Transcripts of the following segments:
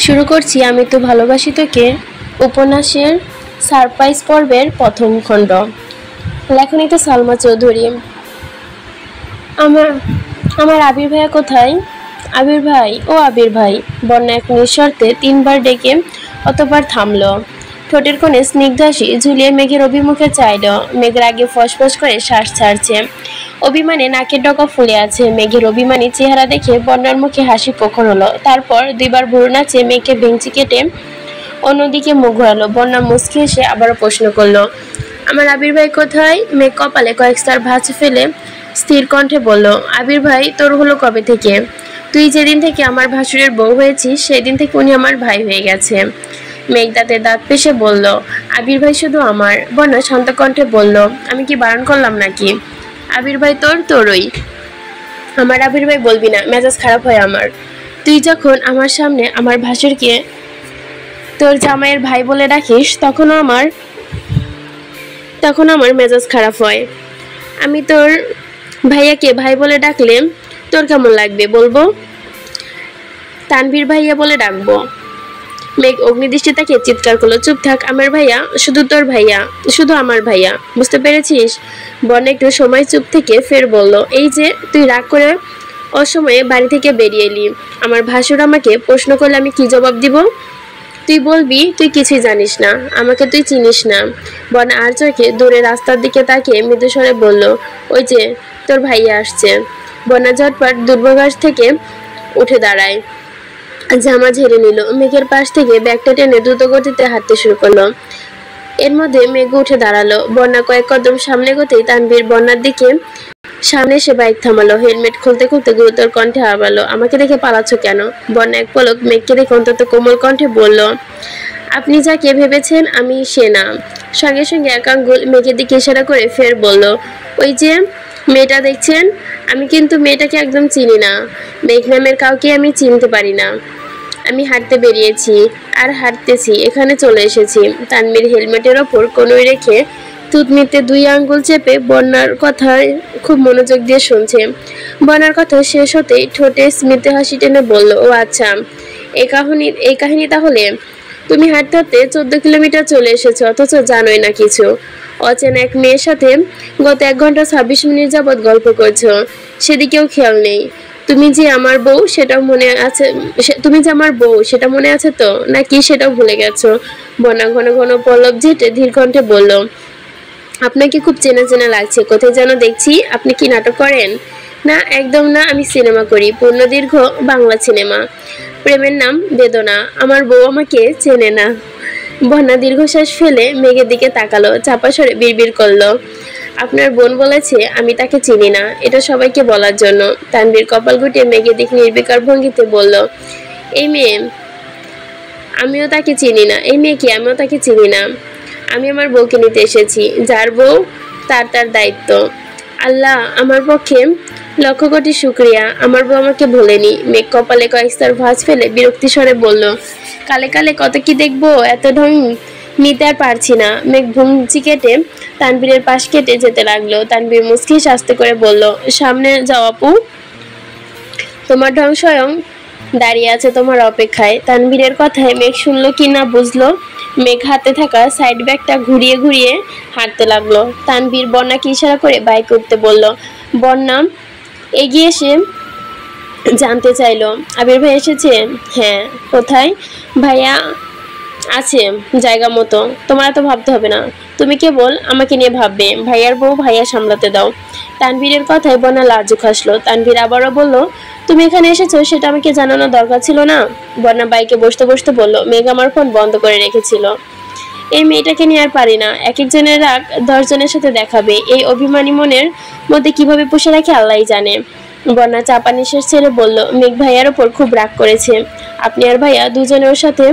শুরু করছি আমি তো ভালোবাসি তোকে উপন্যাসের সারপ্রাইজ পর্বের প্রথম খণ্ড। লেখনীতে সালমা চৌধুরী। আমার আমার আবির ভাইয়া কোথায়? আবির ভাই, ও আবির ভাই। বন্যা এক নিঃশর্তে 3বার ডেকে অতবার থামল। ঠোঁটের কোণে স্নিগ্ধ হাসি ঝুলিয়ে মেঘের অভিমুখে চাইল। মেঘের আগে ফসফস করে শ্বাস ছাড়ছে। অভিমানে নাকের ডগা ফুলে আছে। মেঘের অভিমানী চেহারা দেখে বন্যার মুখে হাসি প্রখর হলো। তারপর 2বার ভুরু নাচে মেঘকে ভেঙচি কেটে অন্যদিকে মুখ ঘোরালো। বন্যা মুচকি এসে আবারও প্রশ্ন করলো, আমার আবির ভাই কোথায়? মেঘ কপালে কয়েক স্টার ভাঁজ ফেলে স্থির কণ্ঠে বলল, আবির ভাই তোর হলো কবে থেকে? তুই যেদিন থেকে আমার ভাসুরের বউ হয়েছিস সেই দিন থেকে উনি আমার ভাই হয়ে গেছে। মেঘ দাঁতে দাঁত পেশে বলল, আবির ভাই শুধু আমার। বন্যা শান্ত কণ্ঠে বলল, আমি কি বারণ করলাম নাকি? আবির ভাই তোরই। আমার আবির ভাই বলবি না, মেজাজ খারাপ হয় আমার। তুই যখন আমার সামনে আমার ভাসুরকে তোর জামাইয়ের ভাই বলে ডাকিস তখন আমার মেজাজ খারাপ হয়। আমি তোর ভাইয়াকে ভাই বলে ডাকলে তোর কেমন লাগবে বলবো? তানভীর ভাইয়া বলে ডাকবো। মেঘ অগ্নিদৃষ্টি তাকে চিৎকার করলো, চুপ থাক, আমার ভাইয়া শুধু তোর ভাইয়া, শুধু আমার ভাইয়া, বুঝতে পেরেছিস? বন্যা একটু সময় চুপ থেকে ফের বলল, এই যে তুই রাগ করে অসময়ে বাড়ি থেকে বেরিয়ে এলি, আমার ভাসুর আমাকে প্রশ্ন করলে আমি কি জবাব দিব? তুই বলবি তুই কিছুই জানিস না, আমাকে তুই চিনিস না। বন্যা আর চোখে দূরে রাস্তার দিকে তাকিয়ে মৃদুস্বরে বলল, ওই যে তোর ভাইয়া আসছে। বন্যা ঝটপট দুর্ভোগাস থেকে উঠে দাঁড়ায়, জামা ঝেড়ে নিল। মেঘের পাশ থেকে ব্যাগটা টেনে দ্রুত গতিতে হাঁটতে শুরু করলো। এর মধ্যে মেঘ উঠে দাঁড়ালো। বন্যা কয়েক কদম সামনে গতেই তানভীর বন্যার দিকে সামনে এসে বাইক থামালো। হেলমেট খুলতে খুলতে গুরুতর কণ্ঠে আওড়ালো, আমাকে দেখে পালাচ্ছ কেন? বন্যা এক পলক মেঘকে দেখে অন্তত কোমল কণ্ঠে বলল, আপনি যাকে ভেবেছেন আমি সে না। সঙ্গে সঙ্গে এক আঙ্গুল মেঘের দিকে ইশারা করে ফের বলল, ওই যে মেয়েটা দেখছেন, আমি কিন্তু মেয়েটাকে একদম চিনি না। মেঘ নামের কাউকে আমি চিনতে পারি না। আমি হাঁটতে বেরিয়েছি আর হাঁটতেছি এখানে চলে এসেছি। তানভীর হেলমেটের ওপর কনুই রেখে থুতনিতে 2 আঙ্গুল চেপে বন্যার কথা খুব মনোযোগ দিয়ে শুনছে। বন্যার কথা শেষ হতেই ঠোঁটে স্মিতে হাসি টেনে বলল, ও আচ্ছা, এই কাহিনী তাহলে? তুমি হাঁটতে হাঁটতে 14 কিলোমিটার চলে এসেছো অথচ জানোই না কিছু। অচেনা এক মেয়ের সাথে গত 1 ঘন্টা 26 মিনিট যাবৎ গল্প করছো, সেদিকেও খেয়াল নেই। তুমি যে আমার বউ সেটা মনে আছে তো, নাকি সেটাও ভুলে গেছো? বন্যা ঘন ঘন পল্লব ঝেটে ধীর কণ্ঠে বলল, আপনাকে খুব চেনা চেনা লাগছে, কোথায় যেন দেখছি। আপনি কি নাটক করেন? না, একদম না, আমি সিনেমা করি, পূর্ণদীর্ঘ বাংলা সিনেমা। প্রেমের নাম বেদনা। আমার বউ আমাকে চেনে না। বন্যা দীর্ঘশ্বাস ফেলে মেঘের দিকে তাকালো, চাপা স্বরে বিড়বিড় করলো, আপনার বোন বলেছে আমি তাকে চিনি না, এটা সবাইকে বলার জন্য। তানভীর কপাল গুটিয়ে মেঘের দিকে নির্বিকার ভঙ্গিতে বলল, এই মেয়ে আমিও তাকে চিনি না। এই মেয়ে কি? আমিও তাকে চিনি না। আমি আমার বউকে নিতে এসেছি, যার বউ তার দায়িত্ব। আল্লাহ, আমার পক্ষে লক্ষ কোটি শুকরিয়া, আমার বউ আমাকে ভোলেনি। মেঘ কপালে কয়েক স্তর ভাঁজ ফেলে বিরক্তি স্বরে বলল, কালে কালে কত কি দেখবো, এত ঢং নিতে আর পারছি না। মেঘ ভুংচি কেটে তানভীরের পাশ কেটে যেতে লাগলো। তানভীর মুচকি আস্তে করে বলল, সামনে যাও আপু, তোমার ঢং স্বয়ং দাঁড়িয়ে আছে তোমার অপেক্ষায়। তানভীরের কথায় মেঘ শুনলো কি না বুঝলো। মেঘ হাতে থাকা সাইড ব্যাগটা ঘুরিয়ে ঘুরিয়ে হাঁটতে লাগলো। তানভীর বন্যাকে ইশারা করে বাইক উঠতে বলল। বন্যা এগিয়ে এসে জানতে চাইলো, আবির ভাই এসেছে? হ্যাঁ। কোথায়? ভাইয়া আছে জায়গা মতো, তোমার এত ভাবতে হবে না, তুমি কেবল আমাকে নিয়ে ভাববে। ভাইয়ার বউ ভাইয়া সামলাতে দাও। তানভীরের কথায় বন্যা লাজুক হাসলো। তানভীর আবারও বলল, তুমি এখানে এসেছো সেটা আমাকে জানানো দরকার ছিল না? বন্যা বাইকে বসতে বসতে বলল, মেঘ আমার ফোন বন্ধ করে রেখেছিল। এই মেয়েটাকে নিয়ে আর পারি না, এক একজনের রাগ 10 জনের সাথে দেখাবে। এই অভিমানী মনের মধ্যে কিভাবে পুষে রাখে আল্লাহই জানে। বন্যা চাপা নিঃশ্বাস ছেড়ে বলল, মেঘ ভাইয়ার ওপর খুব রাগ করেছে। আপনি আর ভাইয়া দুজনের সাথে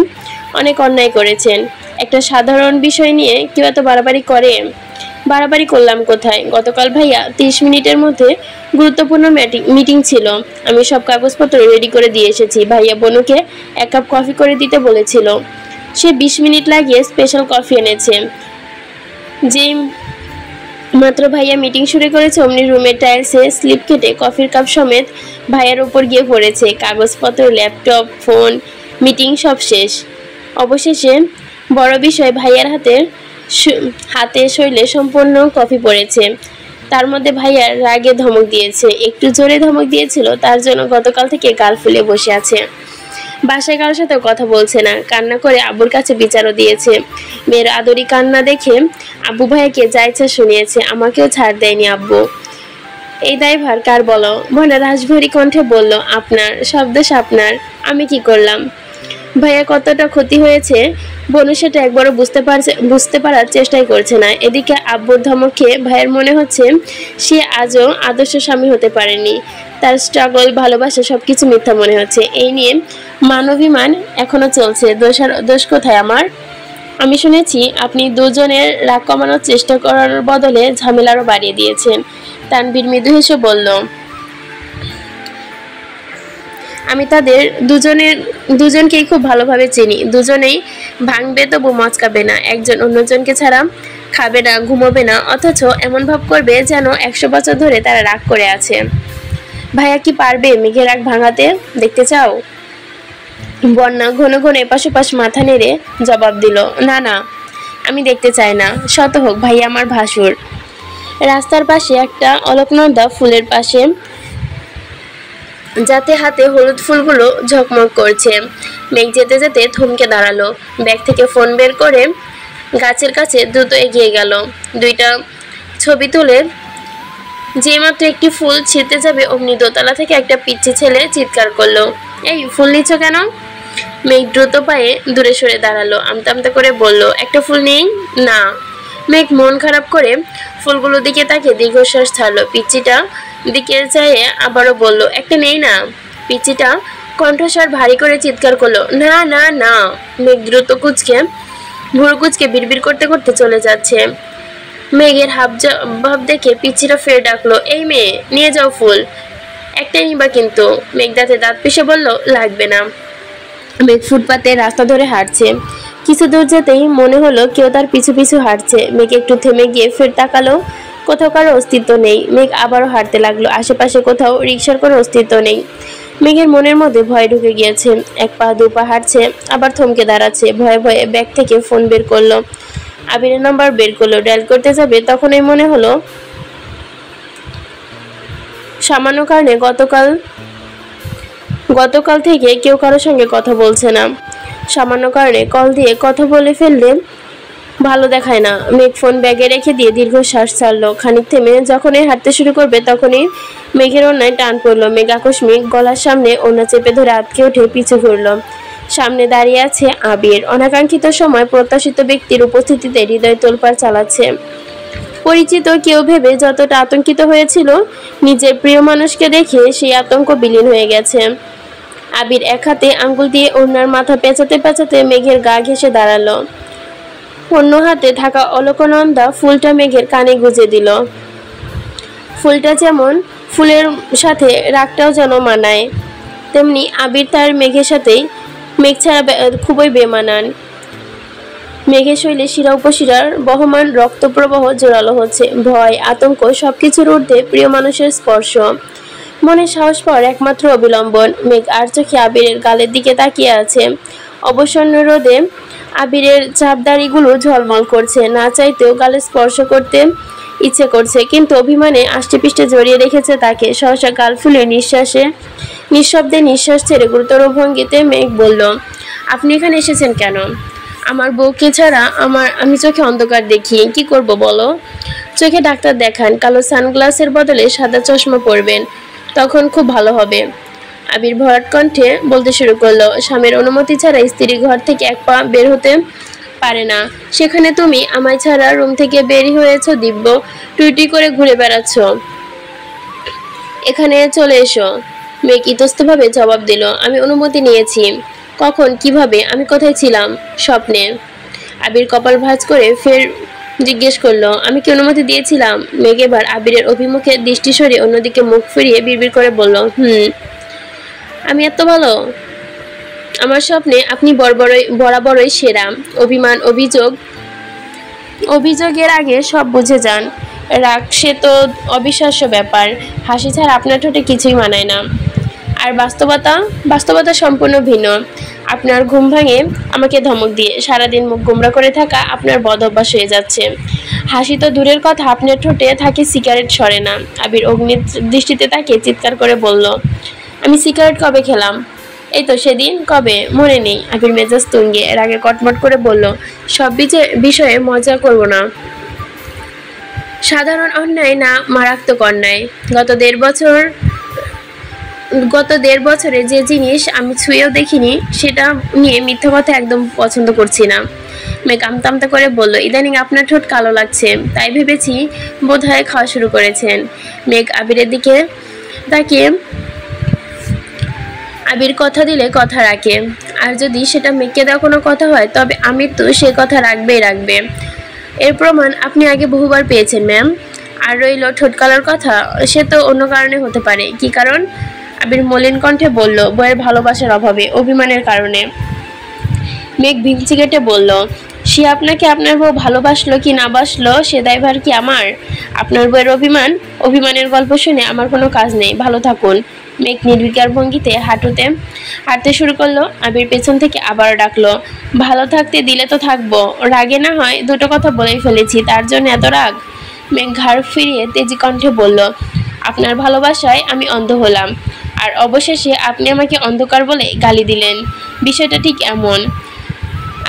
অনেক অন্যায় করেছেন। একটা সাধারণ বিষয় নিয়ে কেউ এত বাড়াবাড়ি করে? বাড়াবাড়ি করলাম কোথায়? গতকাল ভাইয়া 30 মিনিটের মধ্যে গুরুত্বপূর্ণ মিটিং ছিল, আমি সব কাগজপত্র রেডি করে দিয়ে এসেছি। ভাইয়া বনুকে 1 কাপ কফি করে দিতে বলেছিল, সে 20 মিনিট লাগিয়ে স্পেশাল কফি এনেছে। যেই মাত্র ভাইয়া মিটিং শুরু করেছে অমনি রুমের টাইলসে স্লিপ কেটে কফির কাপ সমেত ভাইয়ার উপর গিয়ে পড়েছে। কাগজপত্র, ল্যাপটপ, ফোন মিটিং সব শেষ। অবশেষে বড় বিষয় ভাইয়ার হাতে শৈলে সম্পূর্ণ কফি পড়েছে। তার মধ্যে ভাইয়ার রাগে ধমক দিয়েছে, একটু জোরে ধমক দিয়েছিল, তার জন্য গতকাল থেকে গাল ফুলে বসে আছে। বাসায় কারোর সাথে কথা বলছে না, কান্না করে আব্বুর কাছে বিচারও দিয়েছে। মেয়ের আদরি কান্না দেখে আব্বু ভাইয়াকে যা ইচ্ছা শুনিয়েছে, আমাকেও ছাড় দেয়নি আব্বু। এই দায়ভার কার বলো? বোনা রাশভারী কণ্ঠে বলল, আপনার, সব দোষ আপনার। আমি কি করলাম? ভাইয়া কতটা ক্ষতি হয়েছে বনু সেটা একবারও বুঝতে পারার চেষ্টাই করছে না। এদিকে আব্বুর ধমক খেয়ে ভাইয়ের মনে হচ্ছে সে আজও আদর্শ স্বামী হতে পারেনি। তার স্ট্রাগল, ভালোবাসা সবকিছু মিথ্যা মনে হচ্ছে। এই নিয়ে মানবিমান এখনো চলছে। দোষ কোথায় আমার? আমি শুনেছি আপনি দুজনের রাগ কমানোর চেষ্টা করার বদলে ঝামেলারও বাড়িয়ে দিয়েছেন। তানভীর মৃদু হেসে বলল, আমি তাদের দুজনকেই খুব ভালোভাবে চিনি। দুজনেই ভাঙবে তবু মচকাবে না, একজন অন্যজনকে ছাড়া খাবে না, ঘুমোবে না, অথচ এমন ভাব করবে যেন 100 বছর ধরে তারা রাগ করে আছে। ভাইয়া কি পারবে মেঘের রাগ ভাঙাতে? দেখতে চাও? বন্যা ঘন ঘন এপাশ ওপাশ মাথা নেড়ে জবাব দিল, না না, আমি দেখতে চাই না। শত হোক ভাইয়া আমার ভাসুর। রাস্তার পাশে একটা অলকনন্দা ফুলের পাশে যাতে হাতে হলুদ ফুলগুলো ঝকমক করছে। মেঘ যেতে যেতে থমকে দাঁড়ালো, ব্যাগ থেকে ফোন বের করে গাছের কাছে দ্রুত এগিয়ে গেল। দুইটা ছবি তুলে যে মাত্র একটি ফুল ছিঁড়তে যাবে অমনি দোতলা থেকে একটা পিচ্চি ছেলে চিৎকার করলো, এই ফুল নিচ্ছ কেন? মেঘ দ্রুত পায়ে দূরে সরে দাঁড়ালো, আমতা আমতা করে বলল, একটা ফুল নেই? না। মেঘ মন খারাপ করে ফুলগুলোর দিকে তাকিয়ে দীর্ঘশ্বাস ছাড়লো। পিচ্চিটা দিকে চাইয়ে আবারও বলল, একটা নেই না? পিচ্চিটা কণ্ঠস্বর ভারী করে চিৎকার করলো, না না না। মেঘ দ্রুত ভুরু কুচকে বিড়বিড় করতে করতে চলে যাচ্ছে। মেঘের ভাব দেখে পিচ্চিটা ফের ডাকলো, এই মেয়ে, নিয়ে যাও ফুল, একটাই নিবা কিন্তু। মেঘ দাঁতে দাঁত পিষে বলল, লাগবে না। মেঘ ফুটপাতে রাস্তা ধরে হাঁটছে। কিছু দূর যেতেই মনে হলো কেউ তার পিছু পিছু হাঁটছে। মেঘ একটু থেমে গিয়ে ফের তাকালো, কোথাও কারো অস্তিত্ব নেই। মেঘ আবারও হাঁটতে লাগলো। আশেপাশে কোথাও রিক্সার কোনো অস্তিত্ব নেই। মেঘের মনের মধ্যে ভয় ঢুকে গিয়েছে। এক পা দু পা হাঁটছে, আবার থমকে দাঁড়াচ্ছে। ভয়ে ভয়ে ব্যাগ থেকে ফোন বের করলো, আবিরের নাম্বার বের করলো। ডায়াল করতে যাবে তখনই মনে হলো সামান্য কারণে গতকাল থেকে কেউ কারোর সঙ্গে কথা বলছে না। সামান্য কারণে কল দিয়ে কথা বলে ফেললে ভালো দেখায় না। মেঘ ফোন ব্যাগে রেখে দিয়ে দীর্ঘশ্বাস ছাড়লো। খানিক থেমে যখনই হাঁটতে শুরু করবে তখনই মেঘের ওড়নায় টান পড়লো। মেঘ আকস্মিক গলার সামনে ওড়না চেপে ধরে আটকে উঠে পিছু ঘুরলো। সামনে দাঁড়িয়ে আছে আবির। অনাকাঙ্ক্ষিত সময় প্রত্যাশিত ব্যক্তির উপস্থিতিতে হৃদয় তোলপাড় চালাচ্ছে। পরিচিত কেউ ভেবে যতটা আতঙ্কিত হয়েছিল, নিজের প্রিয় মানুষকে দেখে সেই আতঙ্ক বিলীন হয়ে গেছে। আবির এক হাতে আঙ্গুল দিয়ে ওড়নার মাথা পেঁচাতে পেঁচাতে মেঘের গা ঘেঁষে দাঁড়ালো। অন্য হাতে থাকা অলকনন্দা ফুলটা মেঘের কানে গুজে দিল। ফুলটা যেমন ফুলের সাথে রাগটাও যেন মানায়, তেমনি আবির তার মেঘের সাথেই মেঘ ছাড়া খুবই বেমানান। মেঘের শৈলে শিরা উপশিরার বহমান রক্ত প্রবাহ জোরালো হচ্ছে। ভয়, আতঙ্ক সবকিছুর ঊর্ধ্বে প্রিয় মানুষের স্পর্শ। মনে সাহস পাওয়ার একমাত্র অবিলম্বন। মেঘ আর চোখে আবিরের গালের দিকে তাকিয়ে আছে। অবসন্ন রোদে আবিরের চাপদাড়িগুলো ঝলমল করছে। না চাইতেও গালে স্পর্শ করতে ইচ্ছে করছে, কিন্তু অভিমানে আষ্টেপৃষ্টে জড়িয়ে রেখেছে তাকে। সহসা গাল ফুলে নিঃশব্দে নিঃশ্বাস ছেড়ে গুরুতর ভঙ্গিতে মেঘ বলল, আপনি এখানে এসেছেন কেন? আমার বউকে ছাড়া আমি চোখে অন্ধকার দেখি, কি করব বলো? চোখে ডাক্তার দেখান, কালো সানগ্লাসের বদলে সাদা চশমা পরবেন, তখন খুব ভালো হবে। আবির ভরাট কণ্ঠে বলতে শুরু করলো, স্বামীর অনুমতি ছাড়া স্ত্রী ঘর থেকে এক পা বের হতে পারে না। সেখানে তুমি আমায় ছাড়া রুম থেকে বের হয়েছ দিব্য, টুইটুই করে ঘুরে বেড়াচ্ছ। এখানে চলে এসো। মেঘ ইতস্তভাবে জবাব দিল, আমি অনুমতি নিয়েছি। কখন, কিভাবে? আমি কোথায় ছিলাম? স্বপ্নে। আবির কপাল ভাঁজ করে ফের জিজ্ঞেস করলো, আমি কি অনুমতি দিয়েছিলাম? মেঘ এবার আবিরের অভিমুখে দৃষ্টি সরিয়ে অন্যদিকে মুখ ফিরিয়ে বিড়বিড় করে বলল, আমি এত ভালো? আমার স্বপ্নে আপনি বরাবরই সেরা। অভিমান, অভিযোগের আগে সব বুঝে যান। রাগ সে তো অবিশ্বাস্য ব্যাপার। হাসি ছাড়া আপনার ঠোঁটে কিছুই মানায় না। আর বাস্তবতা সম্পূর্ণ ভিন্ন। আপনার ঘুম ভাঙে আমাকে ধমক দিয়ে। সারাদিন মুখ গোমরা করে থাকা আপনার বদ অভ্যাস হয়ে যাচ্ছে। হাসি তো দূরের কথা, আপনার ঠোঁটে থাকে সিগারেট সরে না। আবির অগ্নির দৃষ্টিতে তাকে চিৎকার করে বলল, আমি সিগারেট কবে খেলাম? এই তো সেদিন। কবে? মনে নেই। আবির মেজাজ তুঙ্গে রাগে কটমট করে বলল, সব বিষয়ে মজা করব না। সাধারণ অন্যায় না মারাত্মক অন্যায়। গত দেড় বছরে যে জিনিস আমি ছুঁয়েও দেখিনি সেটা নিয়ে মিথ্যা কথা একদম পছন্দ করছি না। মেঘ আমতা আমতা করে বলল, ইদানিং আপনার ঠোঁট কালো লাগছে, তাই ভেবেছি বোধহয় খাওয়া শুরু করেছেন। মেঘ আবিরের দিকে তাকিয়ে, আবির কথা দিলে কথা রাখে, আর যদি সেটা মেঘকে দেওয়া কোনো কথা হয় তবে আমির তো সে কথা রাখবে। এর প্রমাণ আপনি আগে বহুবার পেয়েছেন ম্যাম। আর রইল ঠোঁট কালোর কথা, সে তো অন্য কারণে হতে পারে। কি কারণ? আবির মলিন কণ্ঠে বলল, বইয়ের ভালোবাসার অভাবে, অভিমানের কারণে। মেঘ ভিঞ্চি কেটে বলল, সে আপনাকে আপনার বউ ভালোবাসলো কি না বাসলো সে দায়ভার কি আমার? আপনার বউয়ের অভিমানের গল্প শুনে আমার কোনো কাজ নেই, ভালো থাকুন। মেঘ নির্বিকার ভঙ্গিতে হাঁটতে শুরু করলো। আবির পেছন থেকে আবার ডাকলো, ভালো থাকতে দিলে তো থাকবো, রাগে না হয় দুটো কথা বলেই ফেলেছি, তার জন্য এত রাগ? মেঘ ঘাড় ফিরিয়ে তেজি কণ্ঠে বলল, আপনার ভালোবাসায় আমি অন্ধ হলাম, আর অবশেষে আপনি আমাকে অন্ধকার বলে গালি দিলেন। বিষয়টা ঠিক এমন।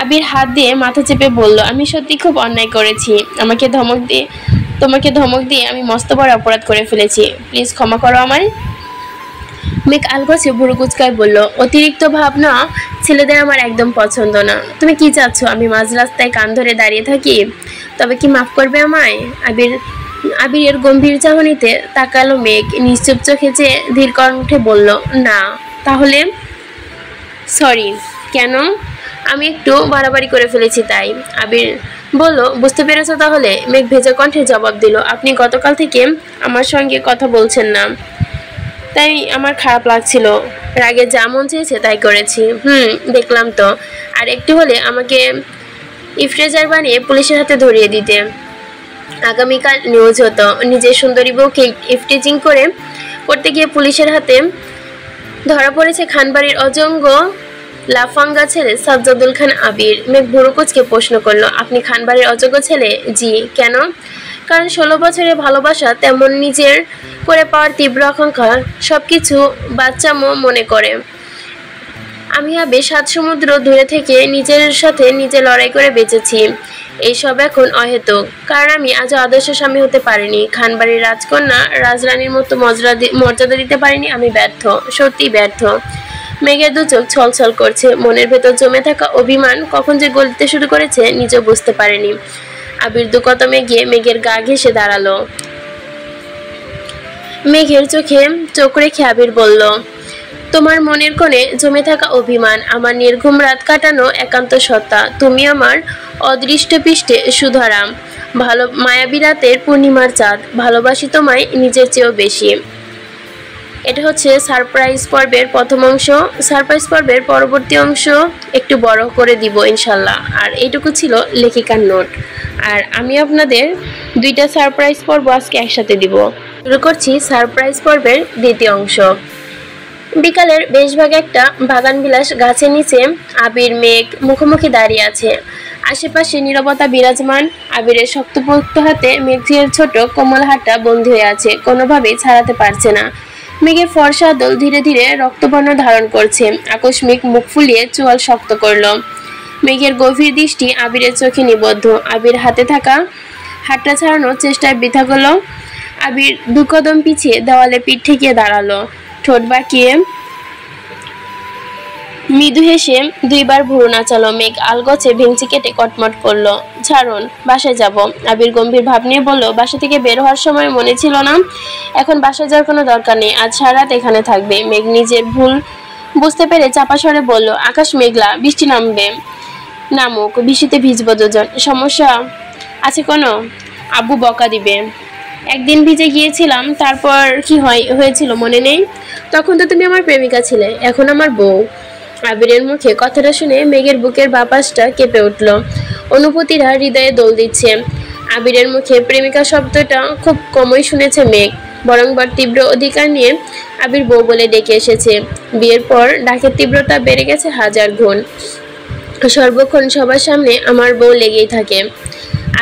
আবির হাত দিয়ে মাথা চেপে বলল, আমি সত্যি খুব অন্যায় করেছি। তোমাকে ধমক দিয়ে আমি মস্ত বড় অপরাধ করে ফেলেছি, প্লিজ ক্ষমা করো আমায়। মেঘ আলগোছে ভুরু কুচকায় বলল, অতিরিক্ত ভাবনা ছেলেদের আমার একদম পছন্দ না। তুমি কি চাচ্ছ আমি মাঝ রাস্তায় কান ধরে দাঁড়িয়ে থাকি? তবে কি মাফ করবে আমায়? আবিরের গম্ভীর চাহনিতে তাকালো মেঘ, নিশ্চুপ চোখে চেয়ে ধীর কণ্ঠে বলল, না। তাহলে? সরি। কেন? আমি একটু বাড়াবাড়ি করে ফেলেছি তাই। আবির বলল, বুঝতে পেরেছ তাহলে? মেঘ ভেজা কণ্ঠে জবাব দিল, আপনি গতকাল থেকে আমার সঙ্গে কথা বলছেন না, তাই আমার খারাপ লাগছিল। রাগে যা মন চেয়েছে তাই করেছি। দেখলাম তো। আর একটু হলে আমাকে ইফটেজার বানিয়ে পুলিশের হাতে ধরিয়ে দিতে। আগামীকাল নিউজ হতো, নিজের সুন্দরী বউকে ইফটেজিং করতে গিয়ে পুলিশের হাতে ধরা পড়েছে খানবাড়ির অজঙ্গ লাফাঙ্গা ছেলে সাজ্জাদুল খান আবির। মেঘ ভুরু কুচকে প্রশ্ন করলো, আপনি খানবাড়ির অযোগ্য ছেলে? জি। কেন? কারণ 16 বছরের ভালোবাসা, তেমন নিজের করে পাওয়ার তীব্র আকাঙ্ক্ষা সবকিছু বাচ্চামো মনে করে। আমি আবে 7 সমুদ্র দূরে থেকে নিজের সাথে নিজে লড়াই করে বেঁচেছি। এইসব এখন অহেতুক, কারণ আমি আজও আদর্শ স্বামী হতে পারিনি। খানবাড়ির রাজকন্যা রাজরানীর মতো মর্যাদা দিতে পারিনি। আমি ব্যর্থ, সত্যি ব্যর্থ। মেঘের দু চোখ ছলছল করছে। মনের ভেতর জমে থাকা অভিমান কখন যে গলিতে শুরু করেছে নিজেও বুঝতে পারেনি। আবির দু কদম এগিয়ে মেঘের গা ঘেঁষে দাঁড়ালো। মেঘের চোখে চোখ রেখে আবির বলল, তোমার মনের কোণে জমে থাকা অভিমান আমার নির্ঘুম রাত কাটানো একান্ত সত্তা। তুমি আমার অদৃষ্ট পৃষ্ঠে সুধারাম, মায়াবী রাতের পূর্ণিমার চাঁদ। ভালোবাসি তোমায় নিজের চেয়েও বেশি। এটা হচ্ছে সারপ্রাইজ পর্বের প্রথম অংশ। সারপ্রাইজ পর্বের পরবর্তী অংশ একটু বড় করে দিব ইনশাল্লাহ। আর এইটুকু ছিল লেখিকার নোট। আর আমি আপনাদের 2টা সারপ্রাইজ পর্ব আজকে একসাথে দিব। শুরু করছি সারপ্রাইজ পর্বের দ্বিতীয় অংশ। বিকালের বেশভাগ একটা বাগান বিলাস গাছের নিচে আবির মেঘ মুখোমুখি দাঁড়িয়ে আছে। আশেপাশে নীরবতা বিরাজমান। আবিরের শক্তপোক্ত হাতে মেঘের ছোট কোমল হাতটা বন্দী হয়ে আছে, কোনোভাবেই ছাড়াতে পারছে না। মেঘের ফর্সা দল ধীরে ধীরে রক্তবর্ণ ধারণ করছে। আকস্মিক মুখ ফুলিয়ে চোয়াল শক্ত করলো। মেঘের গভীর দৃষ্টি আবিরের চোখে নিবদ্ধ। আবির হাতে থাকা হাতটা ছাড়ানোর চেষ্টায় বৃথা গেল। আবির 2 কদম পিছিয়ে দেওয়ালে পিঠ ঠেকিয়ে দাঁড়ালো, ঠোঁট বাঁকিয়ে মৃদু হেসে 2 বার ভুরু নাচালো। মেঘ আলগোছে ভেঙচি কেটে কটমট করলো, ছাড়ুন, বাসায় যাব। আবির গম্ভীর ভাব নিয়ে বলল, বাসা থেকে বের হওয়ার সময় মনে ছিল না? এখন বাসায় যাওয়ার কোনো দরকার নেই, আজ সারা রাত এখানে থাকবে। মেঘ নিজের ভুল বুঝতে পেরে চাপা স্বরে বলল, আকাশ মেঘলা, বৃষ্টি নামবে। নামুক, বৃষ্টিতে ভিজবো দুজন। সমস্যা আছে কোনো? আব্বু বকা দিবে। একদিন ভিজে গিয়েছিলাম, তারপর কি হয়েছিল মনে নেই? তখন তো তুমি আমার প্রেমিকা ছিলে, এখন আমার বউ। আবিরের মুখে কথাটা শুনে মেঘের বুকের বাপাসটা কেঁপে উঠল। অনুভূতিরা হৃদয়ে দোল দিচ্ছে। আবিরের মুখে প্রেমিকা শব্দটা খুব কমই শুনেছে মেঘ। বরংবার তীব্র অধিকার নিয়ে আবির বউ বলে ডেকে এসেছে। বিয়ের পর ডাকের তীব্রতা বেড়ে গেছে 1000 গুণ। সর্বক্ষণ সবার সামনে আমার বউ লেগেই থাকে।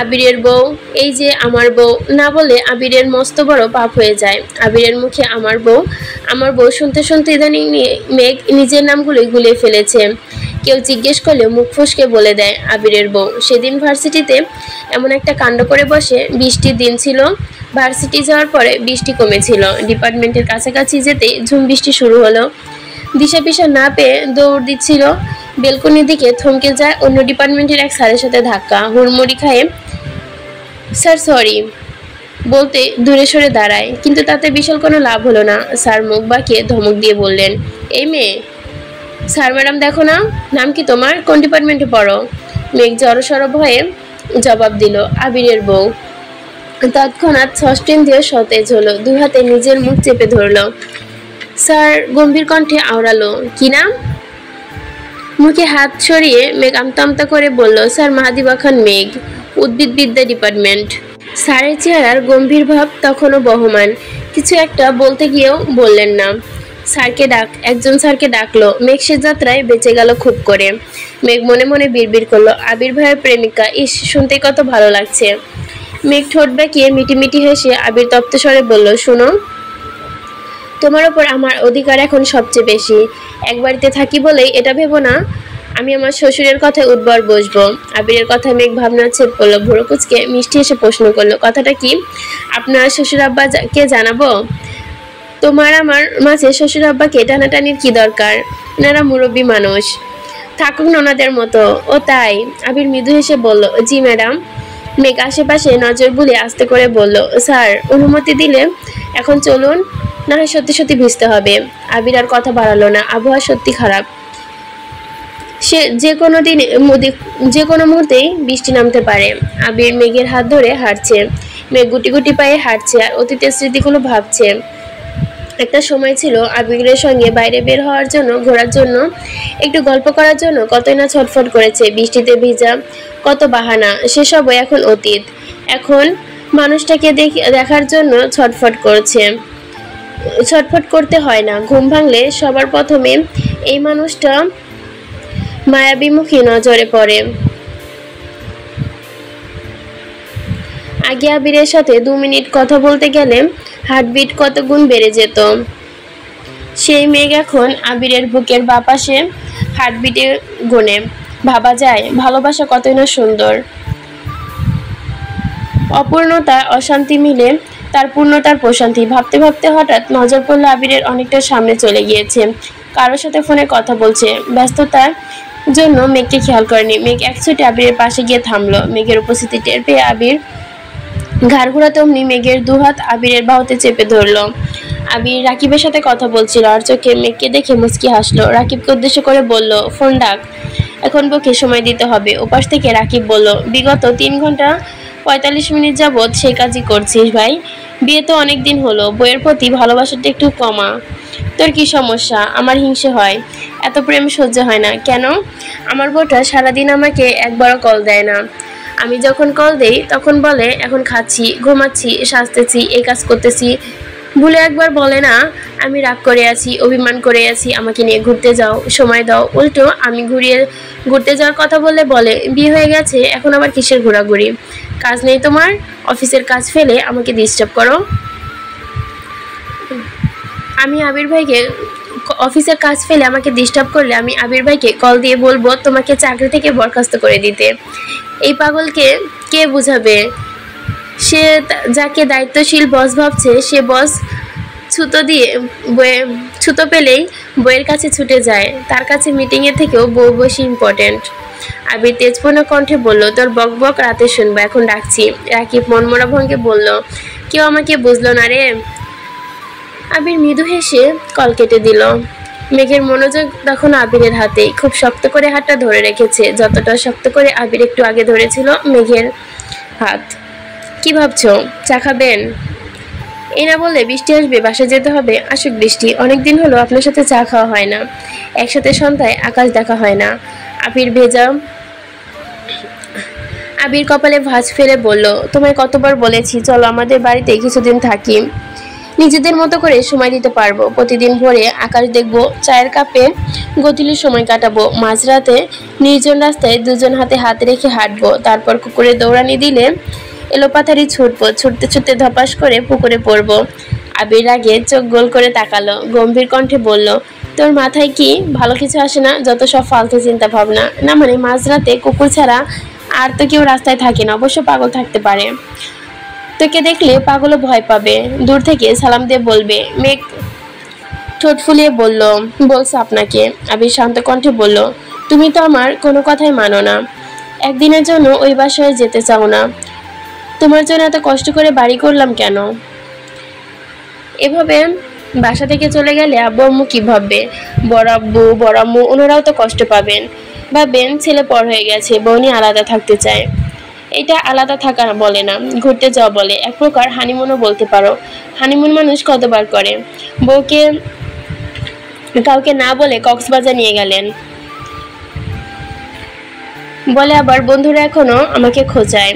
আবিরের বউ, এই যে আমার বউ না বলে আবিরের মস্ত বড় পাপ হয়ে যায়। আবিরের মুখে আমার বউ শুনতে শুনতে ইদানিং মেঘ নিজের নামগুলোই গুলিয়ে ফেলেছে। কেউ জিজ্ঞেস করলে মুখ ফসকে বলে দেয় আবিরের বউ। সেদিন ভার্সিটিতে এমন একটা কাণ্ড করে বসে। বৃষ্টির দিন ছিল। ভার্সিটি যাওয়ার পরে বৃষ্টি কমেছিল। ডিপার্টমেন্টের কাছাকাছি যেতেই ঝুম বৃষ্টি শুরু হলো। দিশা পিশা না পেয়ে দৌড় দিচ্ছিল। বেলকনির দিকে থমকে যায় অন্য ডিপার্টমেন্টের এক স্যারের সাথে ধাক্কা। হুড়মুড়ি খায়ে স্যার সরি বলতে দূরে সরে দাঁড়ায়, কিন্তু তাতে বিশাল কোনো লাভ হলো না। স্যার মুখ বাঁকিয়ে ধমক দিয়ে বললেন, এই মেয়ে, স্যার ম্যাডাম দেখো না, নাম কি তোমার, কোন ডিপার্টমেন্টে পড়ো? মেঘ জড়সড় ভয়ে জবাব দিল, আবিরের বউ। তৎক্ষণাৎ ষষ্ঠেন্দ্রিয় সতেজ হলো, দুই হাতে নিজের মুখ চেপে ধরলো। স্যার গম্ভীর কণ্ঠে আওড়ালো, কি নাম? মুখে হাত সরিয়ে মেঘ আমতা আমতা করে বলল, স্যার মাহাদিবা খান মেঘ, উদ্ভিদবিদ্যা ডিপার্টমেন্ট। স্যারের চেহারার গম্ভীর ভাব তখনও বহমান। কিছু একটা বলতে গিয়েও বললেন না। একজন স্যারকে ডাকলো। মেঘ সে যাত্রায় বেঁচে গেল খুব করে। মেঘ মনে মনে বিড়বিড় করলো, আবির ভাইয়ের প্রেমিকা, ইস শুনতে কত ভালো লাগছে। মেঘ ঠোঁট বেঁকিয়ে মিটিমিটি হেসে আবির তপ্ত স্বরে বলল, শোনো, তোমার ওপর আমার অধিকার এখন সবচেয়ে বেশি। এক বাড়িতে থাকি বলেই এটা ভেবো না আমি আমার শ্বশুরের কথায় উঠবর বসবো। আবিরের কথা মেঘ ভাবনা ছেদ করলো। ভোর কুচকে মিষ্টি এসে প্রশ্ন করলো, কথাটা কি? আপনার শ্বশুর আব্বাকে জানাবো? তোমার আমার মাঝে শ্বশুর আব্বাকে টানাটানির কি দরকার? ওনারা মুরব্বী মানুষ, থাকুক ওনাদের মতো। ও তাই? আবির মৃদু হেসে বলল, জি ম্যাডাম। মেঘ আশেপাশে নজর বুলিয়ে আস্তে করে বলল, স্যার অনুমতি দিলে এখন চলুন, না হয় সত্যি সত্যি ভিজতে হবে। আবির আর কথা বাড়ালো না। আবহাওয়া সত্যি খারাপ। সে যে কোনো মুহূর্তেই বৃষ্টি নামতে পারে। আবির মেঘের হাত ধরে হাঁটছে। মেঘ গুটি গুটি পায়ে হাঁটছে আর অতীতের স্মৃতিগুলো ভাবছে। একটা সময় ছিল আবিরের সঙ্গে বাইরে বের হওয়ার জন্য, ঘোরার জন্য, একটু গল্প করার জন্য কতই না ছটফট করেছে। বৃষ্টিতে ভিজা, কত বাহানা, সেসবও এখন অতীত। এখন মানুষটাকে দেখার জন্য ছটফট করতে হয় না। ঘুম ভাঙলে সবার প্রথমে এই মানুষটা মায়াবিমুখী নজরে পড়ে। আগে আবিরের সাথে 2 মিনিট কথা বলতে গেলে হার্টবিট কত গুণ বেড়ে যেত। সেই মেঘ এখন আবিরের বুকের বাপাশে হার্টবিটে গুণে। ভাবা যায় ভালোবাসা কতই না সুন্দর। অপূর্ণতা অশান্তি মিলে তার পূর্ণতার প্রশান্তি। ভাবতে ভাবতে হঠাৎ নজর পড়লো আবিরের অনেকটা সামনে চলে গিয়েছে, কারোর সাথে ফোনে কথা বলছে। ব্যস্ততার জন্য মেঘকে খেয়াল করেনি। মেঘ এক ছুটে আবিরের পাশে গিয়ে থামলো। মেঘের উপস্থিতি টের পেয়ে আবির ঘাড় ঘোরাতে অমনি মেঘের দুহাত আবিরের বাহুতে চেপে ধরলো। আবির রাকিবের সাথে কথা বলছিল আর চোখে মেঘকে দেখে মুচকি হাসলো। রাকিবকে উদ্দেশ্য করে বলল, ফোন ডাক, এখন বউকে সময় দিতে হবে। ওপাশ থেকে রাকিব বলল, বিগত 3 ঘন্টা 45 মিনিট যাবৎ সেই কাজই করছিস ভাই। বিয়ে তো অনেক দিন হলো, বইয়ের প্রতি ভালোবাসাটা একটু কমা। তোর কি সমস্যা? আমার হিংসে হয়, এত প্রেম সহ্য হয় না। কেন? আমার বউটা সারাদিন আমাকে একবারও কল দেয় না। আমি যখন কল দেই তখন বলে এখন খাচ্ছি, ঘুমাচ্ছি, সাজতেছি, এই কাজ করতেছি। ভুলে একবার বলে না আমি রাগ করে আছি, অভিমান করে আছি, আমাকে নিয়ে ঘুরতে যাও, সময় দাও। উল্টো আমি ঘুরতে যাওয়ার কথা বলে বিয়ে হয়ে গেছে, এখন আবার কিসের ঘোরাঘুরি? কাজ নেই তোমার? অফিসের কাজ ফেলে আমাকে ডিস্টার্ব করো। আমি আবির ভাইকে অফিসের কাজ ফেলে আমাকে ডিস্টার্ব করলে আমি আবির ভাইকে কল দিয়ে বলবো তোমাকে চাকরি থেকে বরখাস্ত করে দিতে। এই পাগলকে কে বুঝাবে? সে যাকে দায়িত্বশীল বস ভাবছে, সে বস ছুতো পেলেই বইয়ের কাছে ছুটে যায়। তার কাছে মিটিংয়ের থেকেও বউ বেশি ইম্পর্টেন্ট। আবির তেজপূর্ণ কণ্ঠে বলল, তোর বক বক রাতে শুনবো, এখন ডাকছি। রাকিব মনমরা ভঙ্গে বলল, কেউ আমাকে বুঝলো না রে। আবির মৃদু হেসে কল কেটে দিল। মেঘের মনোযোগ তখন আবিরের হাতেই। খুব শক্ত করে হাতটা ধরে রেখেছে, যতটা শক্ত করে আবির একটু আগে ধরেছিল মেঘের হাত। কি ভাবছো? চা খাবেন? এই না বললে বৃষ্টি আসবে, বাসা যেতে হবে। আসুক বৃষ্টি, অনেকদিন হলো আপনার সাথে চা খাওয়া হয় না, একসাথে সন্ধ্যায় আকাশ দেখা হয় না। আবির কপালে ভাঁজ ফেলে বলল, তোমায় কতবার বলেছি চলো আমাদের বাড়িতে কিছুদিন থাকি। নিজেদের মতো করে সময় দিতে পারবো। প্রতিদিন ভোরে আকাশ দেখবো, চায়ের কাপে গতিলে সময় কাটাবো, মাঝরাতে নির্জন রাস্তায় দুজন হাতে হাত রেখে হাঁটবো, তারপর কুকুরে দৌড়ানি দিলে এলোপাথারি ছুটবো, ছুটতে ছুটতে ধপাস করে পুকুরে পড়বো। আবির আগে চোখ গোল করে তাকালো, গম্ভীর কণ্ঠে বলল, তোর মাথায় কি ভালো কিছু আসে না? যত সব ফালতু চিন্তা ভাবনা। না মানে মাঝরাতে কুকুর ছাড়া আর তো কেউ রাস্তায় থাকে না, অবশ্য পাগল থাকতে পারে। তোকে দেখলে পাগলও ভয় পাবে, দূর থেকে সালাম দিয়ে বলবে। মেঘ ঠোঁট ফুলিয়ে বলল, বলছে আপনাকে। আবির শান্ত কণ্ঠে বলল, তুমি তো আমার কোনো কথাই মানো না, একদিনের জন্য ওই বাসায় যেতে চাও না। তোমার জন্য এত কষ্ট করে বাড়ি করলাম কেন? এভাবে বাসা থেকে চলে গেলে আব্বু আম্মু কি ভাববে? বড় আব্বু বড় আম্মু ওনারাও তো কষ্ট পাবেন, ভাববেন ছেলে পর হয়ে গেছে, বউ নিয়ে আলাদা থাকতে চায়। এটা আলাদা থাকা বলে না, ঘুরতে যাওয়া বলে, এক প্রকার হানিমুনও বলতে পারো। হানিমুন মানুষ কতবার করে। বউকে কাউকে না বলে কক্সবাজার নিয়ে গেলেন বলে আবার বন্ধুরা এখনো আমাকে খোঁজায়।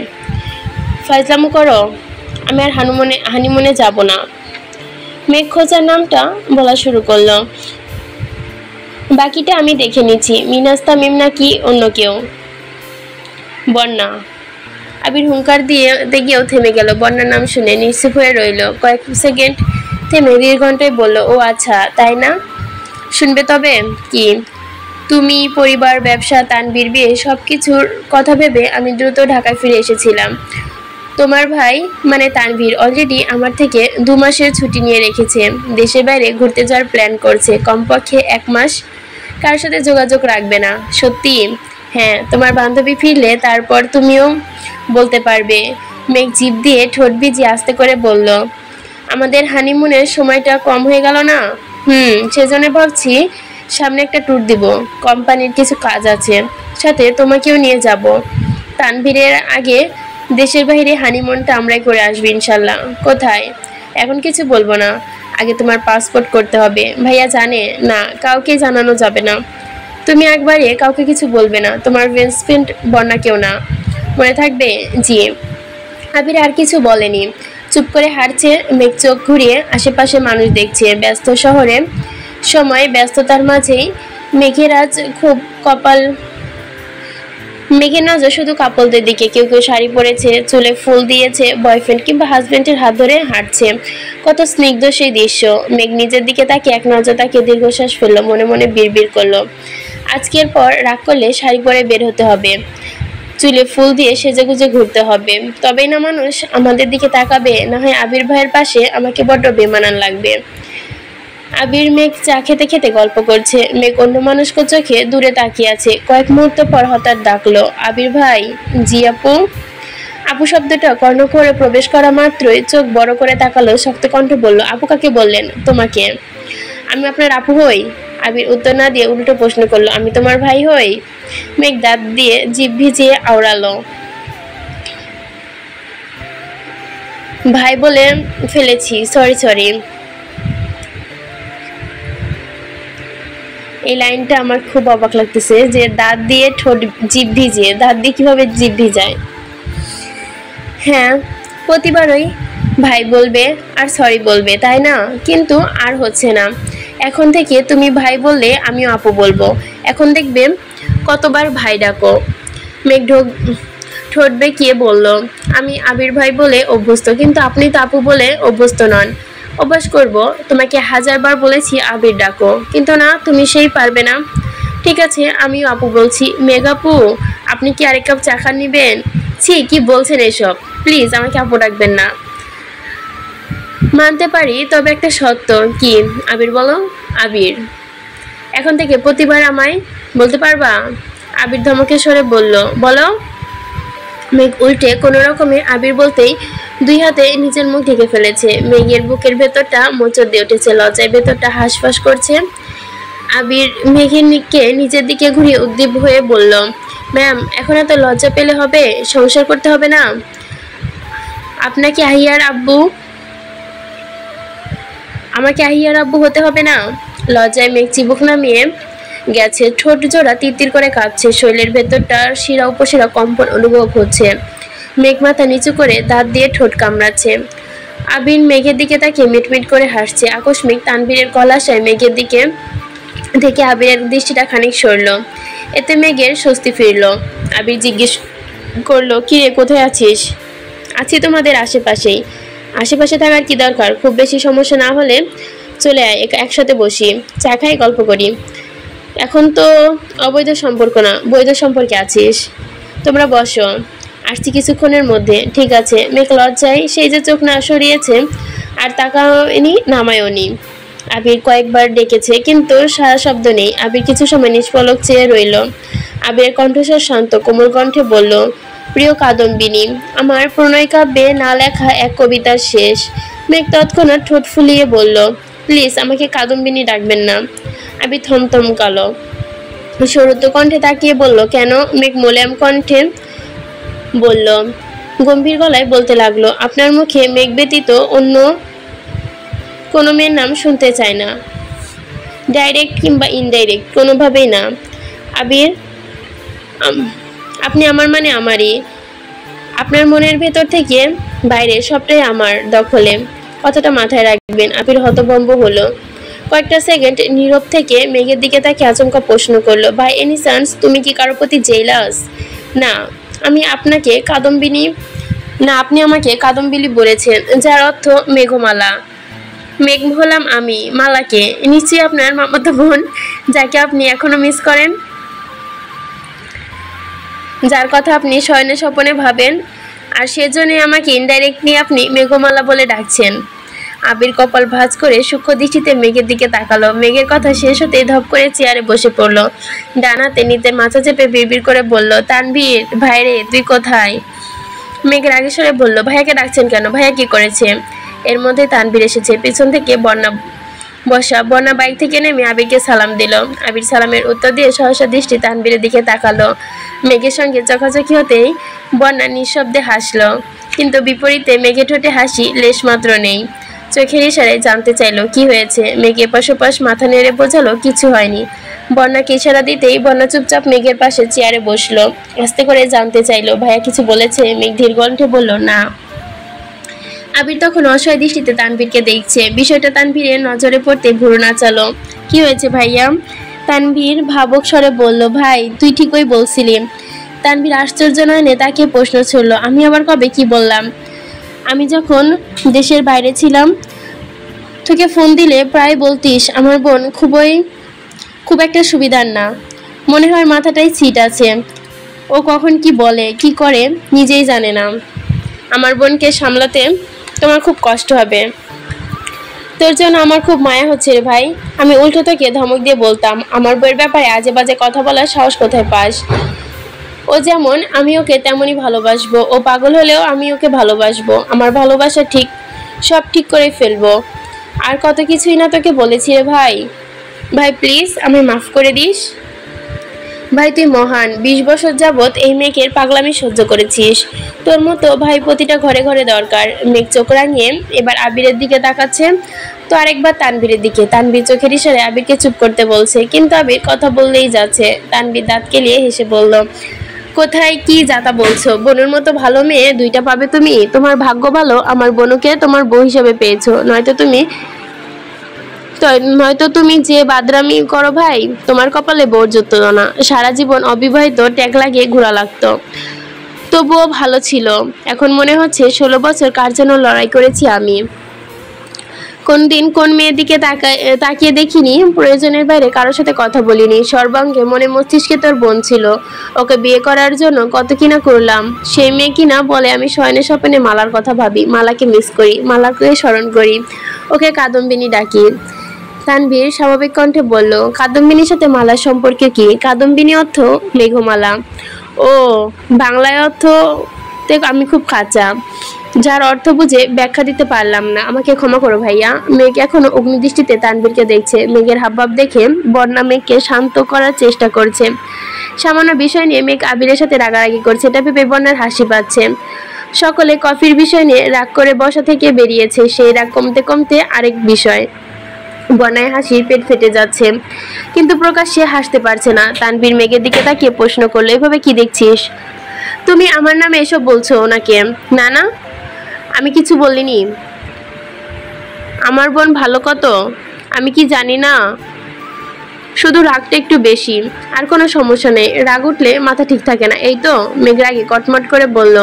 ফাইজলামো করো, আমি আর হানিমুনে যাব না। মেঘ খোঁজার নামটা বলা শুরু করলো, বাকিটা আমি দেখে নিচ্ছি। মিনাস্তা মিম নাকি অন্য কেউ? বন্যা। আবির হুঙ্কার দিয়েও থেমে গেল। বন্যার নাম শুনে নিশ্চুপ হয়ে রইল। কয়েক সেকেন্ড থেমে দীর্ঘণ্টায় বলল, ও আচ্ছা তাই না? শুনবে তবে কি? তুমি, পরিবার, ব্যবসা, তানভীর বিয়ে, সব কিছুর কথা ভেবে আমি দ্রুত ঢাকায় ফিরে এসেছিলাম। তোমার ভাই মানে তানভীর অলরেডি আমার থেকে 2 মাসের ছুটি নিয়ে রেখেছে, দেশের বাইরে ঘুরতে যাওয়ার প্ল্যান করছে, কমপক্ষে 1 মাস কার সাথে যোগাযোগ রাখবে না। সত্যি? হ্যাঁ, তোমার বান্ধবী ফিরলে তারপর তুমিও বলতে পারবে। মেঘ জিভ দিয়ে ঠোঁট ভিজিয়ে আস্তে করে বলল, আমাদের হানিমুনের সময়টা কম হয়ে গেল না? সেজন্য ভাবছি সামনে একটা ট্যুর দিব, কোম্পানির কিছু কাজ আছে, সাথে তোমাকেও নিয়ে যাব। তানভীরের আগে দেশের বাইরে হানিমুনটা আমরাই করে আসবি ইনশাল্লাহ। কোথায়? এখন কিছু বলবো না, আগে তোমার পাসপোর্ট করতে হবে। ভাইয়া জানে না, কাউকে জানানো যাবে না। তুমি একবারে কাউকে কিছু বলবে না, তোমার বেস্ট ফ্রেন্ড বন্যাকেও না, মনে থাকবে? জি। আবির আর কিছু বলেনি, চুপ করে হাঁটছে। মেঘ চোখ ঘুরিয়ে আশেপাশে মানুষ দেখছে। ব্যস্ত শহরে সময়, ব্যস্ততার মাঝেই মেঘের নজর শুধু কাপলদের দিকে। কেউ কেউ শাড়ি পরেছে, চুলে ফুল দিয়েছে, বয়ফ্রেন্ড কিংবা হাজবেন্ডের হাত ধরে হাঁটছে। কত স্নিগ্ধ সেই দৃশ্য। মেঘ নিজের দিকে তাকিয়ে এক নজর তাকিয়ে দীর্ঘশ্বাস ফেললো, মনে মনে বিড়বিড় করলো, আজকের পর রাগ করলে শাড়ি পরে বের হতে হবে, চুলে ফুল দিয়ে সেজেগুজে ঘুরতে হবে, তবেই না মানুষ আমাদের দিকে তাকাবে। না হয় আবির ভাইয়ের পাশে আমাকে বড্ড বেমানান লাগবে। আবির মেঘ চা খেতে খেতে গল্প করছে। মেঘ অন্য মানুষকে চোখে দূরে তাকিয়ে আছে। কয়েক মুহূর্ত পর হঠাৎ ডাকলো, আবির ভাই। জি আপু। আপু শব্দটা কর্ণকুহরে প্রবেশ করা মাত্রই চোখ বড় করে তাকালো, শক্ত কণ্ঠে বলল, আপু কাকে বললেন? তোমাকে। আমি আপনার আপু হই? আবির উত্তর না দিয়ে উল্টো প্রশ্ন করলো, আমি তোমার ভাই হই? মেঘ দাঁত দিয়ে জিভ ভিজিয়ে আওড়ালো, ভাই বলে ফেলেছি, সরি। এই লাইনটা আমার খুব অবাক লাগতেছে, যে দাঁত দিয়ে ঠোঁট জিভ ভিজিয়ে, দাঁত দিয়ে কিভাবে জিভ ভিজায়? হ্যাঁ, প্রতিবারই ভাই বলবে আর সরি বলবে, তাই না? কিন্তু আর হচ্ছে না। এখন থেকে তুমি ভাই বললে আমিও আপু বলবো। এখন দেখবে কতবার ভাই ডাকো। মেঘ ঠোঁট বেঁকিয়ে বলল, আমি আবির ভাই বলে অভ্যস্ত, কিন্তু আপনি তো আপু বলে অভ্যস্ত নন। অভ্যাস করব। তোমাকে 1000 বার বলেছি আবির ডাকো, কিন্তু না, তুমি সেই পারবে না। ঠিক আছে, আমিও আপু বলছি। মেঘ আপু, আপনি কি আরেক কাপ চা খান নিবেন? ছি, কি বলছেন এসব? প্লিজ আমাকে আপু ডাকবেন না। মানতে পারি, তবে একটা শর্ত। কি? আবির বলো। আবির। এখন থেকে প্রতিবার আমায় বলতে পারবা? আবির ধমকে সরে বলল, বলো। মেঘ উল্টে কোনো রকমে আবির বলতেই 2 হাতে নিজের মুখ ঢেকে ফেলেছে। মেঘের বুকের ভেতরটা মোচড় দিয়ে উঠেছে, লজ্জায় ভেতরটা হাঁসফাঁস করছে। আবির মেঘেরকে নিজের দিকে ঘুরিয়ে উদ্দীপ হয়ে বলল, ম্যাম, এখন এত লজ্জা পেলে হবে? সংসার করতে হবে না? আপনাকে আহিয়ার আব্বু, আমাকে আহিয়ার আব্বু হতে হবে না? লজ্জায় মেঘ চিবুক নামিয়ে গেছে, ঠোঁট জোড়া তিরতির করে কাঁপছে, শরীরের ভেতরটার শিরা উপশিরা কম্পন অনুভব হচ্ছে। মেঘ মাথা নিচু করে দাঁত দিয়ে ঠোঁট কামড়াচ্ছে। আবির মেঘের দিকে তাকিয়ে মিটমিট করে হাসছে। আকস্মিক তানভীরের কলাশায় মেঘের দিকে থেকে আবিরের দৃষ্টিটা খানিক সরল। এতে মেঘের স্বস্তি ফিরল। আবির জিজ্ঞেস করলো, কিরে কোথায় আছিস? আছি তোমাদের আশেপাশেই। আশেপাশে থাকার কি দরকার? খুব বেশি সমস্যা না হলে চলে আয়, একসাথে বসি, চা খাই, গল্প করি। এখন তো অবৈধ সম্পর্ক না, বৈধ সম্পর্কে আছিস। তোমরা বসো, আসছি কিছুক্ষণের মধ্যে। ঠিক আছে। মেঘ লজ্জায় সেই যে চোখ না সরিয়েছে, আর তাকাওনি নামায়নি। আবির কয়েকবার ডেকেছে কিন্তু সারা শব্দ নেই। আবির কিছু সময় নিষ্পলক চেয়ে রইল। আবিরের কণ্ঠস্বর শান্ত, কোমল কণ্ঠে বলল, প্রিয় কাদম্বিনী, আমার প্রণয় কাব্যে না লেখা এক কবিতার শেষ। মেঘ তৎক্ষণাৎ ঠোঁট ফুলিয়ে বলল, প্লিজ আমাকে কাদম্বিনী ডাকবেন না। আবির থমথম কালো সরুদ্ধ কণ্ঠে তাকিয়ে বলল, কেন? মেঘ মোলায়েম কণ্ঠে বলল, গম্ভীর গলায় বলতে লাগলো, আপনার মুখে মেঘ ব্যতীত অন্য কোনো মেয়ের নাম শুনতে চায় না, ডাইরেক্ট কিংবা ইনডাইরেক্ট, কোনোভাবেই না। আবির, আপনি আমার মানে আমারই। আপনার মনের ভেতর থেকে বাইরে সবটাই আমার দখলে, কথাটা মাথায় রাখবেন। আবির হতভম্ব হলো। কয়েকটা সেকেন্ড নীরব থেকে মেঘের দিকে তাকে আচমকা প্রশ্ন করলো, বাই এনি চান্স তুমি কি কারোর প্রতি জেলাস? না, আমি আপনাকে কাদম্বিনী না, আপনি আমাকে কাদম্বিনী বলেছেন, যার অর্থ মেঘমালা। মেঘ হলাম আমি, মালাকে নিশ্চয়ই আপনার মামাতো বোন, যাকে আপনি এখনো মিস করেন, যার কথা আপনি শয়নে স্বপনে ভাবেন, আর সেজন্যই আমাকে ইনডাইরেক্টলি আপনি মেঘমালা বলে ডাকছেন। আবির কপাল ভাঁজ করে সূক্ষ্ম দৃষ্টিতে মেঘের দিকে তাকালো। মেঘের কথা শেষ হতেই ধপ করে চেয়ারে বসে পড়লো। ডানাতে নিতে মাথা চেপে বিড়বিড় করে বলল, তানভীর ভাইরে, তুই কোথায়? মেঘ রাগে সরে বলল, ভাইয়াকে ডাকছেন কেন? ভাইয়া কি করেছে? এর মধ্যে তানভীর এসেছে। পিছন থেকে বন্যা বসা। বন্যা বাইক থেকে নেমে আবিরকে সালাম দিল। আবির সালামের উত্তর দিয়ে সহসা দৃষ্টি তানভীরের দিকে তাকালো। মেঘের সঙ্গে চোখাচোখি হতেই বন্যা নিঃশব্দে হাসলো, কিন্তু বিপরীতে মেঘের ঠোঁটে হাসি লেশমাত্র নেই। চোখের ইশারায় জানতে চাইলো কি হয়েছে। মেঘ এপাশ ওপাশ মাথা নেড়ে বোঝালো কিছু হয়নি। বন্যাকে ইশারা দিতেই বন্যা চুপচাপ মেঘের পাশে চেয়ারে বসলো। আস্তে করে জানতে চাইলো, ভাইয়া কিছু বলেছে? মেঘ ধীর কণ্ঠে বলল, না। আবির তখন অসহায় দৃষ্টিতে তানভীরকে দেখছে। বিষয়টা তানভীরের নজরে পড়তে ভুরু নাচালো। কি হয়েছে ভাইয়া? তানভীর ভাবুক স্বরে বলল, ভাই তুই ঠিকই বলছিলি। তানভীর আশ্চর্য নয়নে তাকে প্রশ্ন ছুড়ল, আমি আবার কবে কি বললাম? আমি যখন দেশের বাইরে ছিলাম তোকে ফোন দিলে প্রায় বলতিস আমার বোন খুব একটা সুবিধার না, মনে হয় মাথাটাই ছিট আছে, ও কখন কি বলে কি করে নিজেই জানে না, আমার বোনকে সামলাতে তোমার খুব কষ্ট হবে, তোর জন্য আমার খুব মায়া হচ্ছে রে ভাই। আমি উল্টো তোকে ধমক দিয়ে বলতাম, আমার বইয়ের ব্যাপারে আজে বাজে কথা বলার সাহস কোথায় পাস? ও যেমন আমি ওকে তেমনই ভালোবাসবো, ও পাগল হলেও আমি ওকে ভালোবাসবো, আমার ভালোবাসা সব ঠিক করে ফেলবো। আর কত কিছুই না তোকে বলেছি রে ভাই। ভাই প্লিজ আমায় মাফ করে দিস। ভাই তুই মহান, 20 বছর যাবৎ এই মেঘের পাগলামি সহ্য করেছিস, তোর মতো ভাই প্রতিটা ঘরে ঘরে দরকার। মেঘ চোখ রাঙিয়ে এবার আবিরের দিকে তাকাচ্ছে, তো আরেকবার তানভীরের দিকে। তানভীর চোখের ইশারায় আবিরকে চুপ করতে বলছে, কিন্তু আবির কথা বললেই যাচ্ছে। তানভীর দাঁত কেলিয়ে হেসে বলল, কোথায় কি যাতা বলছো? বোনের মতো ভালো মেয়ে দুইটা পাবে তুমি? তোমার ভাগ্য ভালো আমার বোনকে তোমার বউ হিসেবে পেয়েছো, নয়তো তুমি যে বাদরামি করো ভাই, তোমার কপালে বোর জুটতো না, সারা জীবন অবিবাহিত ট্যাগ লাগিয়ে ঘোরা লাগতো। তবুও ভালো ছিল। এখন মনে হচ্ছে 16 বছর কার জন্য লড়াই করেছি আমি। কোনদিন কোন মেয়ের দিকে তাকিয়ে দেখিনি, প্রয়োজনের বাইরে কারোর সাথে কথা বলিনি, সর্বাঙ্গে মনে মস্তিষ্কে তোর বোন ছিল, ওকে বিয়ে করার জন্য কত কিনা করলাম। সেই মেয়ে কিনা বলে আমি শয়নে স্বপ্নে মালার কথা ভাবি, মালাকে মিস করি, মালাকে স্মরণ করি, ওকে কাদম্বিনী ডাকি। তানভীর স্বাভাবিক কণ্ঠে বলল, কাদম্বিনীর সাথে মালার সম্পর্কে কি? কাদম্বিনী অর্থ মেঘমালা। ও, বাংলায় অর্থ আমি খুব কাঁচা, যার অর্থ বুঝে ব্যাখ্যা দিতে পারলাম না, আমাকে ক্ষমা করো ভাইয়া। মেঘ এখনো অগ্নিদৃষ্টিতে তানভীরকে দেখছে। মেঘের হাবভাব দেখে বন্যা মেঘকে শান্ত করার চেষ্টা করছে। সামান্য বিষয় নিয়ে মেঘ আবিরের সাথে রাগারাগি করছে, এটা ভেবে বন্যার হাসি পাচ্ছে। সকলে কফির বিষয় নিয়ে রাগ করে বসা থেকে বেরিয়েছে, সেই রাগ কমতে কমতে আরেক বিষয়। বন্যায় হাসির পেট ফেটে যাচ্ছে, কিন্তু প্রকাশ্যে হাসতে পারছে না। তানভীর মেঘের দিকে তাকিয়ে প্রশ্ন করলো, এভাবে কি দেখছিস? তুমি আমার নামে এসব বলছো ওনাকে? না না, আমি কিছু বলিনি। আমার বোন ভালো কত আমি কি জানি না? শুধু রাগটা একটু বেশি, আর কোনো সমস্যা নেই। রাগ উঠলে মাথা ঠিক থাকে না, এই তো? মেঘ রাগে কটমট করে বলল।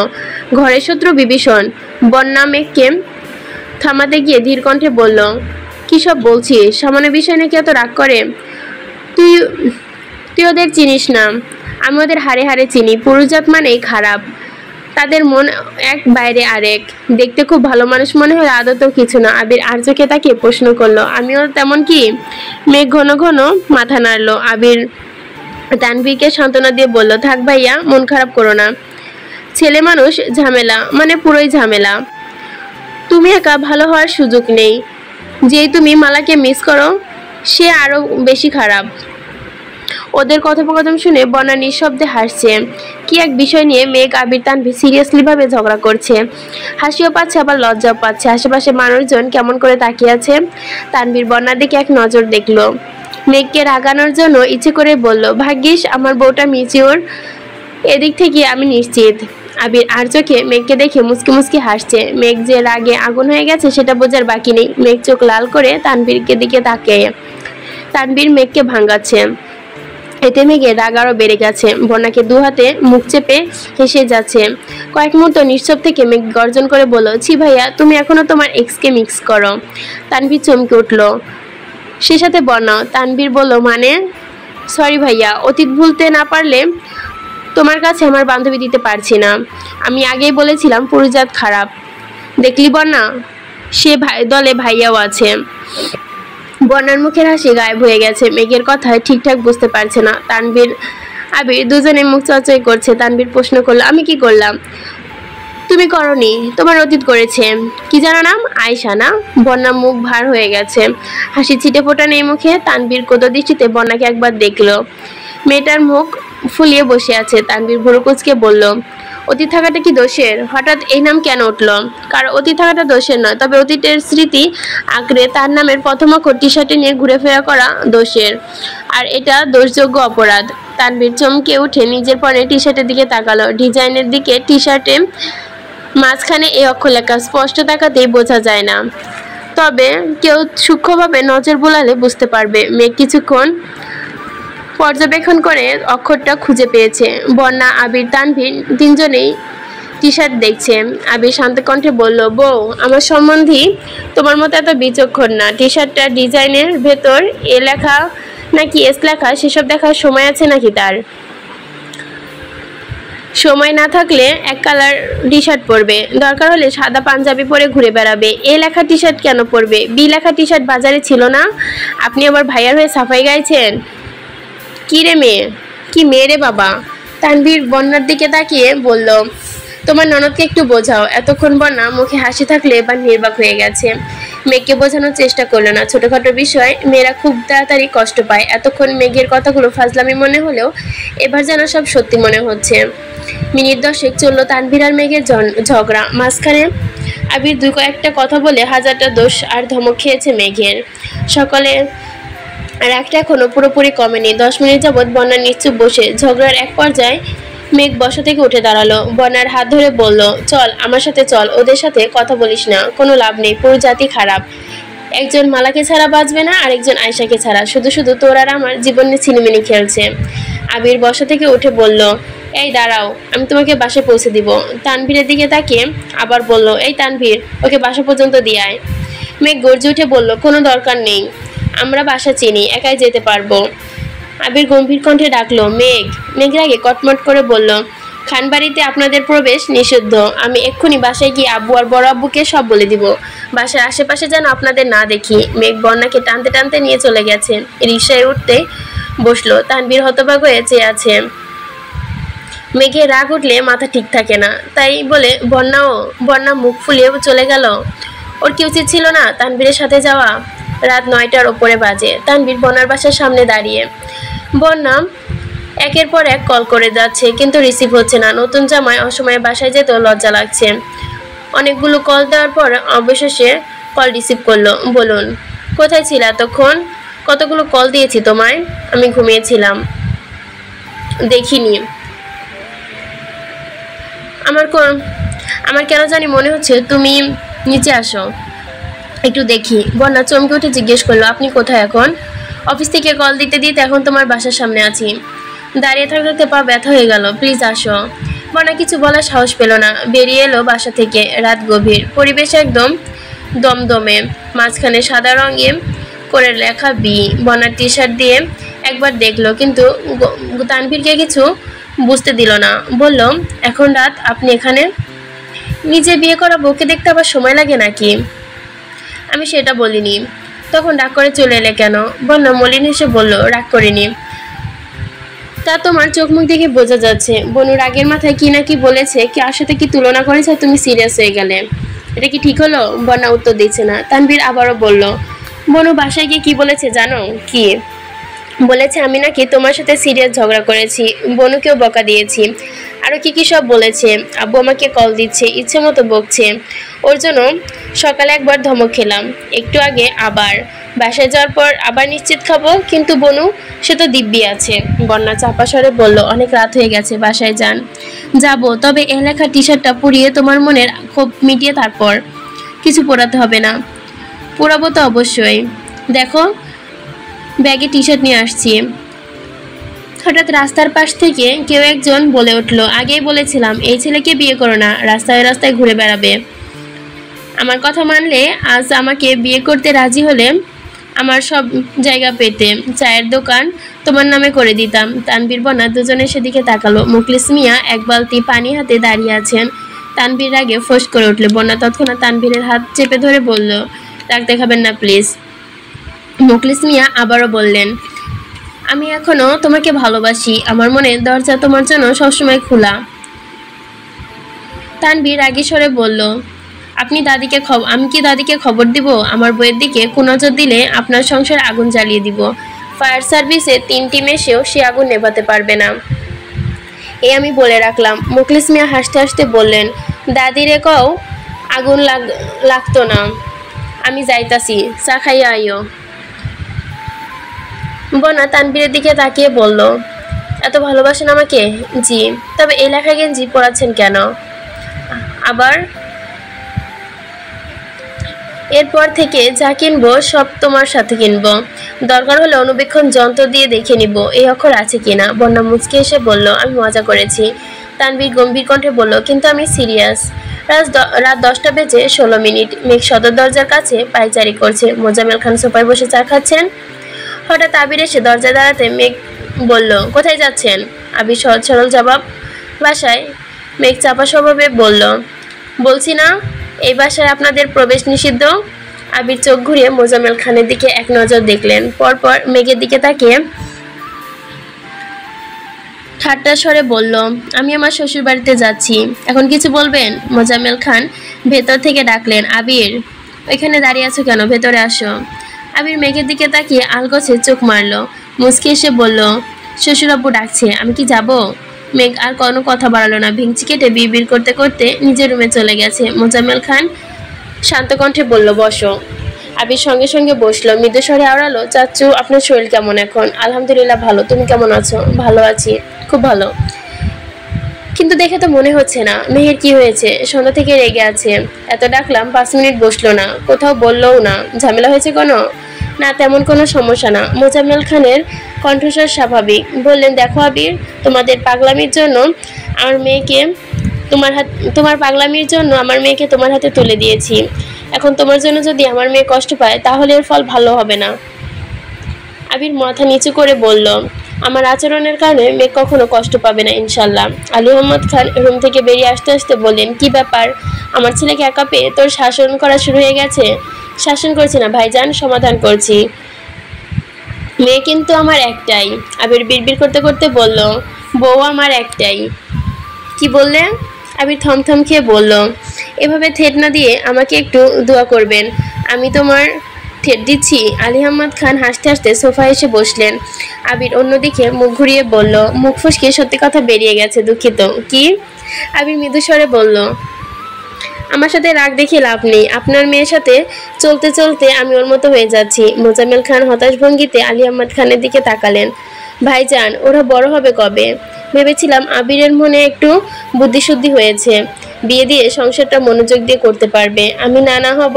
ঘরের শত্রু বিভীষণ। বন্যা মেঘকে থামাতে গিয়ে ধীর কণ্ঠে বলল, কী সব বলছিস? সামান্য বিষয় নাকি এত রাগ করে? তুই তুই ওদের চিনিস না, আমি ওদের হাড়ে হাড়ে চিনি। পুরুষজাত মানেই খারাপ, তাদের মন এক বাইরে আরেক। দেখতে খুব ভালো মানুষ মনে হলে আদতেও কিছু না। আবির আর্যকে তাকে প্রশ্ন করলো, আমিও তেমন কি? মেঘ ঘন ঘন মাথা নাড়লো। আবির তানভীরকে সান্ত্বনা দিয়ে বলল, থাক ভাইয়া, মন খারাপ করো না। ছেলে মানুষ ঝামেলা, মানে পুরোই ঝামেলা। তুমি একা ভালো হওয়ার সুযোগ নেই। যেই তুমি মালাকে মিস করো, সে আরো বেশি খারাপ। ওদের কথোপকথন শুনে বন্যা নিঃশব্দে হাসছে। কি এক বিষয় নিয়ে মেঘ, আবির, তানভীর সিরিয়াসলি ভাবে ঝগড়া করছে। হাসিও পাচ্ছে, আবার লজ্জাও পাচ্ছে। আশেপাশে মানুষজন কেমন করে তাকিয়ে আছে। তানভীর বন্যার দিকে এক নজর দেখলো। মেঘকে রাগানোর জন্য ইচ্ছে করে বলল, ভাগ্যিস আমার বউটা মিচিওর, এদিক থেকে আমি নিশ্চিত। আবির আর চোখে মেঘকে দেখে মুচকি মুচকি হাসছে। মেঘ যে রাগে আগুন হয়ে গেছে সেটা বোঝার বাকি নেই। মেঘ চোখ লাল করে তানভীরকে দিকে তাকিয়ে। তানভীর মেঘকে ভাঙাচ্ছে। এতে মেঘের রাগ আরো বেড়ে গেছে। বন্যাকে দু হাতে মুখ চেপে হেসে যাচ্ছে। কয়েক মুহূর্ত নিঃশব্দ থেকে মেঘ গর্জন করে বলল, ছি ভাইয়া, তুমি এখনো তোমার এক্সকে মিক্স করো। তানভীর চমকে উঠল। সে সাথে বন্যা। তানভীর বলল, মানে? সরি ভাইয়া, অতীত ভুলতে না পারলে তোমার কাছে আমার বান্ধবী দিতে পারছি না। আমি আগেই বলেছিলাম পুরুষজাত খারাপ। দেখলি বন্যা, সে দলে ভাইয়াও আছে। বন্যার মুখের হাসি গায়েব হয়ে গেছে। মেঘের কথায় ঠিকঠাক বুঝতে পারছে না। তানভীর আবির দুজনে মুখ চর্চাই করছে। তানভীর প্রশ্ন করলো, আমি কি করলাম? তুমি করনি, তোমার অতীত করেছে। কি জানো নাম? আয়শা না? বন্যা মুখ ভার হয়ে গেছে। হাসি ছিটে ফোটা নেই মুখে। তানভীর কোতো দৃষ্টিতে বন্যাকে একবার দেখলো। মেয়েটার মুখ ফুলিয়ে বসে আছে। তানভীর ভুরু কুঁচকে বলল, অতীত থাকাটা কি দোষের? হঠাৎ এই নাম কেন উঠলো? কারণ অতীত থাকাটা দোষের নয়, তবে অতীতের স্মৃতি আঁকড়ে তার নামের প্রথম অক্ষর টি শার্টে নিয়ে ঘুরে ফেরা করা দোষের। আর এটা দোষযোগ্য অপরাধ। তানভীর চমকে উঠে নিজের পরে টি শার্টের দিকে তাকালো। ডিজাইনের দিকে টি শার্টে মাঝখানে এই অক্ষর লেখা স্পষ্ট তাকাতেই বোঝা যায় না, তবে কেউ সূক্ষ্মভাবে নজর বোলালে বুঝতে পারবে। মেঘ কিছুক্ষণ পর্যবেক্ষণ করে অক্ষরটা খুঁজে পেয়েছে। বন্যা, আবির, তানভীর তিনজনেই টি শার্ট দেখছে। আবির শান্ত কণ্ঠে বলল, বউ, আমার সম্বন্ধী তোমার মতো এত বিচক্ষণ না। টি শার্টটার ডিজাইনের ভেতর এ লেখা নাকি এস লেখা সেসব দেখার সময় আছে নাকি তার? সময় না থাকলে এক কালার টি শার্ট পরবে, দরকার হলে সাদা পাঞ্জাবি পরে ঘুরে বেড়াবে। এ লেখা টি শার্ট কেন পরবে? বি লেখা টি শার্ট বাজারে ছিল না? আপনি আবার ভাইয়ার হয়ে সাফাই গাইছেন? কি রে মেয়ে, কি মেয়ে রে বাবা? তানভীর বন্যার দিকে তাকিয়ে বলল, তোমার ননদকে একটু বোঝাও। এতক্ষণ বন্যা মুখে হাসি থাকলে এবার নির্বাক হয়ে গেছে। মেঘকে বোঝানোর চেষ্টা করলো না। ছোটখাটো বিষয় মেয়েরা খুব তাড়াতাড়ি কষ্ট পায়। এতক্ষণ মেঘের কথাগুলো ফাজলামি মনে হলেও এবার যেন সব সত্যি মনে হচ্ছে। মিনিট 10 চললো তানভীর আর মেঘের ঝগড়া। মাঝখানে আবির দুই কয়েকটা কথা বলে হাজারটা দোষ আর ধমক খেয়েছে মেঘের। সকলে আর একটা এখনো পুরোপুরি কমেনি। 10 মিনিট যাবৎ বন্যা নিশ্চুপ বসে। ঝগড়ার এক পর্যায়ে মেঘ বসা থেকে উঠে দাঁড়ালো। বন্যার হাত ধরে বলল, চল আমার সাথে চল। ওদের সাথে কথা বলিস না, কোনো লাভ নেই। পুরো জাতি খারাপ। একজন মালাকে ছাড়া বাঁচবে না, আর একজন আয়শাকে ছাড়া। শুধু শুধু তোর আর আমার জীবনে ছিনিমিনি খেলছে। আবির বসা থেকে উঠে বলল, এই দাঁড়াও, আমি তোমাকে বাসায় পৌঁছে দিব। তানভীরের দিকে তাকিয়ে আবার বলল, এই তানভীর, ওকে বাসা পর্যন্ত দিয়ে আয়। মেঘ গর্জে উঠে বলল, কোনো দরকার নেই, আমরা বাসা চিনি, একাই যেতে পারবো। আবির গম্ভীর কণ্ঠে ডাকলো, মেঘ। মেঘের আগে কটমট করে বলল, খানবাড়িতে আপনাদের প্রবেশ নিষিদ্ধ। আমি এক্ষুনি বাসায় গিয়ে আব্বু আর বড় আব্বুকে সব বলে দিব। বাসার আশেপাশে যেন আপনাদের না দেখি। মেঘ বন্যাকে টানতে টানতে নিয়ে চলে গেছে। রিকশায় উঠতে বসলো। তানভীর হতবাক হয়ে চেয়ে আছে। মেঘের রাগ উঠলে মাথা ঠিক থাকে না, তাই বলে বন্যা মুখ ফুলিয়ে চলে গেল। ওর কি উচিত ছিল না তানভীরের সাথে যাওয়া? রাত 9টার ওপরে বাজে। তানভীর বন্যার বাসার সামনে দাঁড়িয়ে। বন্যা একের পর এক কল করে যাচ্ছে, কিন্তু রিসিভ হচ্ছে না। নতুন জামায় অসময়ে বাসায় যেতেও লজ্জা লাগছে। অনেকগুলো কল দেওয়ার পর অবশেষে কল রিসিভ করলো। বলুন, কোথায় ছিল এতক্ষণ? কতগুলো কল দিয়েছি তোমায়? আমি ঘুমিয়েছিলাম, দেখিনি। আমার কেন জানি মনে হচ্ছে তুমি নিচে আসো। একটু দেখি। বন্যা চমকে উঠে জিজ্ঞেস করলো, আপনি কোথায় এখন? অফিস থেকে কল দিতে দিতে এখন তোমার বাসার সামনে আছি। দাঁড়িয়ে থাকতে থাকতে পা ব্যথা হয়ে গেল, প্লিজ আসো। বন্যা কিছু বলার সাহস পেল না, বেরিয়ে এলো বাসা থেকে। রাত গভীর, পরিবেশ একদম দমদমে, মাঝখানে সাদা রঙে করে লেখা বি। বন্যার টি শার্ট দিয়ে একবার দেখলো, কিন্তু তানভীরকে কিছু বুঝতে দিল না। বলল, এখন রাত, আপনি এখানে? নিজে বিয়ে করা বউকে দেখতে আবার সময় লাগে নাকি? আমি সেটা বলিনি। তখন রাগ করে চলে এলে কেন? বন্যা মলিন হেসে বলল, রাগ করিনি। তা তোমার চোখ মুখ দেখে বোঝা যাচ্ছে। বনু রাগের মাথায় কি না কি বলেছে, কার সাথে কি তুলনা করেছে, তুমি সিরিয়াস হয়ে গেলে। এটা কি ঠিক হলো? বন্যা উত্তর দিচ্ছে না। তানভীর আবারও বলল, বনু বাসায় গিয়ে কি বলেছে জানো? কি বলেছে? আমি নাকি তোমার সাথে সিরিয়াস ঝগড়া করেছি, বনুকেও বকা দিয়েছি, আরও কি কি সব বলেছে। আব্বু আমাকে কল দিচ্ছে, ইচ্ছে মতো বকছে। ওর জন্য সকালে একবার ধমক খেলাম, একটু আগে আবার। বাসায় যাওয়ার পর আবার নিশ্চিত খাবো, কিন্তু বনু সে তো দিব্যি আছে। বন্যা চাপা স্বরে বলল, অনেক রাত হয়ে গেছে, বাসায় যান। যাবো, তবে এ লেখা টি শার্টটা পুড়িয়ে তোমার মনের ক্ষোভ মিটিয়ে তারপর। কিছু পোড়াতে হবে না। পোড়াবো তো অবশ্যই। দেখো, ব্যাগে টি শার্ট নিয়ে আসছি। হঠাৎ রাস্তার পাশ থেকে কেউ একজন বলে উঠল, আগেই বলেছিলাম এই ছেলেকে বিয়ে করো না, রাস্তায় রাস্তায় ঘুরে বেড়াবে। আমার কথা মানলে, আজ আমাকে বিয়ে করতে রাজি হলে আমার সব জায়গা পেতে, চায়ের দোকান তোমার নামে করে দিতাম। তানভীর বন্যা দুজনের সেদিকে তাকালো। মুখলিস মিয়া এক বালতি পানি হাতে দাঁড়িয়ে আছেন। তানভীর আগে ফোঁস করে উঠল। বন্যা তৎক্ষণাৎ তানভীরের হাত চেপে ধরে বলল, রাগ দেখাবেন না প্লিজ। মুখলিস মিয়া আবারও বললেন, আমি এখনো তোমাকে ভালোবাসি, আমার মনে দরজা তোমার জন্য সবসময় খোলা। তানভীর রাগী স্বরে বলল, আমি কি দাদিকে খবর দিব? আমার বইয়ের দিকে কুনজর দিলে আপনার সংসার আগুন জ্বালিয়ে দিব। ফায়ার সার্ভিসে 3 টিম এসেও সে আগুন নেভাতে পারবে না, এই আমি বলে রাখলাম। মুখলিস মিয়া হাসতে হাসতে বললেন, দাদিরে কও আগুন লাগতো না, আমি যাইতাছি, চা খাইয়া আইও। বন্যা তানভীরের দিকে তাকিয়ে বলল, এত ভালোবাসেন আমাকে? জি। তবে এই লেখা গেঞ্জি পরাচ্ছেন কেন? আবার এরপর থেকে যা কিনবো সব তোমার সাথে কিনবো, দরকার হলে অনুবীক্ষণ যন্ত্র দিয়ে দেখে নিব এই অক্ষর আছে কিনা। বন্যা মুচকে এসে বলল, আমি মজা করেছি। তানভীর গম্ভীর কণ্ঠে বলল, কিন্তু আমি সিরিয়াস। রাত 10টা বেজে 16 মিনিট। মেঘ সদর দরজার কাছে পায়চারি করছে। মোজাম্মেল খান সোফায় বসে চা খাচ্ছেন। হঠাৎ আবির এসে দরজায় দাঁড়াতে মেঘ বলল, কোথায় যাচ্ছেন? আবির সহজ সরল জবাব, বাসায়। মেঘ চাপা স্বভাবে বলল, বলছি না এই বাসায় আপনাদের প্রবেশ নিষিদ্ধ। আবির চোখ ঘুরিয়ে মোজাম্মেল খানের দিকে এক নজর দেখলেন, পরপর মেঘের দিকে তাকিয়ে ঠাট্টা স্বরে বলল, আমি আমার শ্বশুর বাড়িতে যাচ্ছি, এখন কিছু বলবেন? মোজাম্মেল খান ভেতর থেকে ডাকলেন, আবির ওইখানে দাঁড়িয়ে আছো কেন, ভেতরে আসো। আবির মেঘের দিকে তাকিয়ে আলগোছে চোখ মারল, মুচকি এসে বলল, শ্বশুর আব্বু ডাকছে, আমি কি যাব? মেঘ আর কোনো কথা বাড়ালো না, ভিংচি কেটে বিড়বিড় করতে করতে নিজের রুমে চলে গেছে। মোজাম্মেল খান শান্ত কণ্ঠে বলল, বসো। আবির সঙ্গে সঙ্গে বসলো, মৃদু স্বরে আওড়ালো, চাচ্চু আপনার শরীর কেমন এখন? আলহামদুলিল্লাহ ভালো, তুমি কেমন আছো? ভালো আছি, খুব ভালো। কিন্তু দেখে তো মনে হচ্ছে না। মেহের কি হয়েছে? সন্ধ্যা থেকে রেগে আছে, এত ডাকলাম 5 মিনিট বসলো না, কোথাও বললও না। ঝামেলা হয়েছে কোনো? না, তেমন কোনো সমস্যা না। মোজাম্মেল খানের কণ্ঠস্বর স্বাভাবিক। বললেন, দেখো আবির, তোমাদের পাগলামির জন্য আমার মেয়েকে তোমার পাগলামির জন্য আমার মেয়েকে তোমার হাতে তুলে দিয়েছি। এখন তোমার জন্য যদি আমার মেয়ে কষ্ট পায়, তাহলে এর ফল ভালো হবে না। আবির মাথা নিচু করে বলল, আমার আচরণের কারণে মেয়ে কখনো কষ্ট পাবে না ইনশাল্লাহ। আলী আহমদ খান রুম থেকে বেরিয়ে আসতে আসতে বললেন, কি ব্যাপার, আমার ছেলেকে একা পেয়ে তোর শাসন করা শুরু হয়ে গেছে? শাসন করছি না ভাইজান, সমাধান করছি। মেয়ে কিন্তু আমার একটাই। আবির বিড়বিড় করতে করতে বলল, বউ আমার একটাই। কি বললে? আবির থমথম খেয়ে বলল, এভাবে থেট না দিয়ে আমাকে একটু দোয়া করবেন, আমি তোমার ঠেট দিচ্ছি। আলী আহমদ খান হাসতে হাসতে সোফায় এসে বসলেন। আবির অন্যদিকে মুখ ঘুরিয়ে বলল, মুখ ফসকে সত্যি কথা বেরিয়ে গেছে, দুঃখিত। কি? আবির মৃদু স্বরে বলল, আমার সাথে রাগ দেখিয়ে লাভ নেই, আপনার মেয়ের সাথে চলতে চলতে আমি ওর মতো হয়ে যাচ্ছি। মোজাম্মেল খান হতাশ ভঙ্গিতে আলী আহমদ খানের দিকে তাকালেন। ভাইজান, ওরা বড় হবে কবে? ভেবেছিলাম আবিরের মনে একটু বুদ্ধিশুদ্ধি হয়েছে, বিয়ে দিয়ে সংসারটা মনোযোগ দিয়ে করতে পারবে। আমি নানা হব,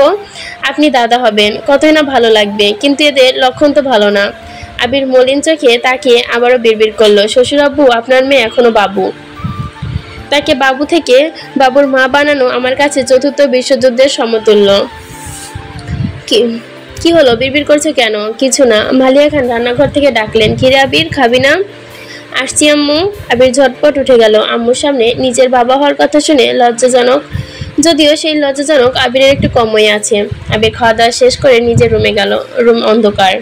আপনি দাদা হবেন, কতই না ভালো লাগবে। কিন্তু এদের লক্ষণ তো ভালো না। আবির মলিন চোখে তাকিয়ে আবারও বিড়বিড় করলো, শ্বশুর আব্বু, আপনার মেয়ে এখনো বাবু। তাকে বাবু থেকে বাবুর মা বানানো আমার কাছে চতুর্থ বিশ্বযুদ্ধের সমতুল্য। কি হলো, বিড়বিড় করছো কেন? কিছু না। মালিয়া খান রান্নাঘর থেকে ডাকলেন, কিরে আবির, খাবি না? আসছি আম্মু। আবির ঝটপট উঠে গেল। আম্মুর সামনে নিজের বাবা হওয়ার কথা শুনে লজ্জাজনক, যদিও সেই লজ্জাজনক আবিরের একটু কমই আছে। আবির খাওয়া দাওয়া শেষ করে নিজের রুমে গেল। রুম অন্ধকার।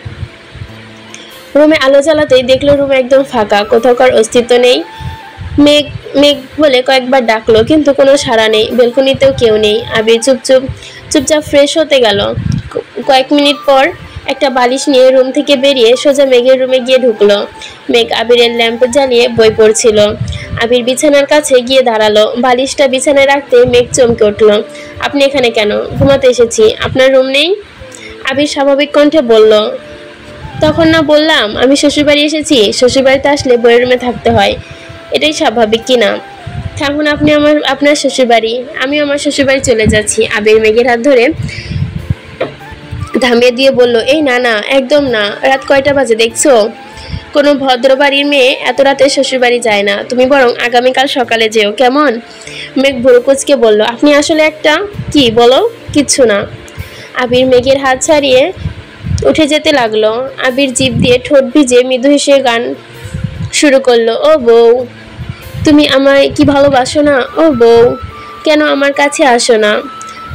রুমে আলো জ্বালাতেই দেখলো রুম একদম ফাঁকা, কোথাওকার অস্তিত্ব নেই। মেঘ মেঘ বলে কয়েকবার ডাকলো, কিন্তু কোনো সাড়া নেই। বেলকনিতেও কেউ নেই। আবির চুপচাপ ফ্রেশ হতে গেল। কয়েক মিনিট পর একটা বালিশ নিয়ে রুম থেকে বেরিয়ে সোজা মেঘের রুমে গিয়ে ঢুকলো। মেঘ আবিরের ল্যাম্প জ্বালিয়ে বই পড়ছিল। আবির বিছানার কাছে গিয়ে দাঁড়ালো। বালিশটা বিছানায় রাখতে মেঘ চমকে উঠল। আপনি এখানে কেন? ঘুমাতে এসেছি। আপনার রুম নেই? আবির স্বাভাবিক কণ্ঠে বলল, তখন না বললাম আমি শ্বশুরবাড়ি এসেছি? শ্বশুরবাড়িতে আসলে বইয়ের রুমে থাকতে হয়, এটাই স্বাভাবিক কিনা? থাকুন আপনি আপনার শ্বশুরবাড়ি, আমি আমার শ্বশুরবাড়ি চলে যাচ্ছি। আবির মেঘের হাত ধরে থামিয়ে দিয়ে বলল, এই না না, একদম না। রাত কয়টা বাজে দেখছো? কোনো ভদ্র বাড়ির মেয়ে এত রাতে শ্বশুরবাড়ি যায় না। তুমি বরং আগামীকাল সকালে যেও, কেমন? মেঘ ভুরু কুঁচকে বলল, আপনি আসলে একটা কি বলো? কিচ্ছু না। আবির মেঘের হাত ছাড়িয়ে উঠে যেতে লাগলো। আবির জিভ দিয়ে ঠোঁট ভিজে মৃদু হেসে গান শুরু করলো, ও বউ, তুমি আমায় কি ভালোবাসো না? ও বউ, কেন আমার কাছে আসো না?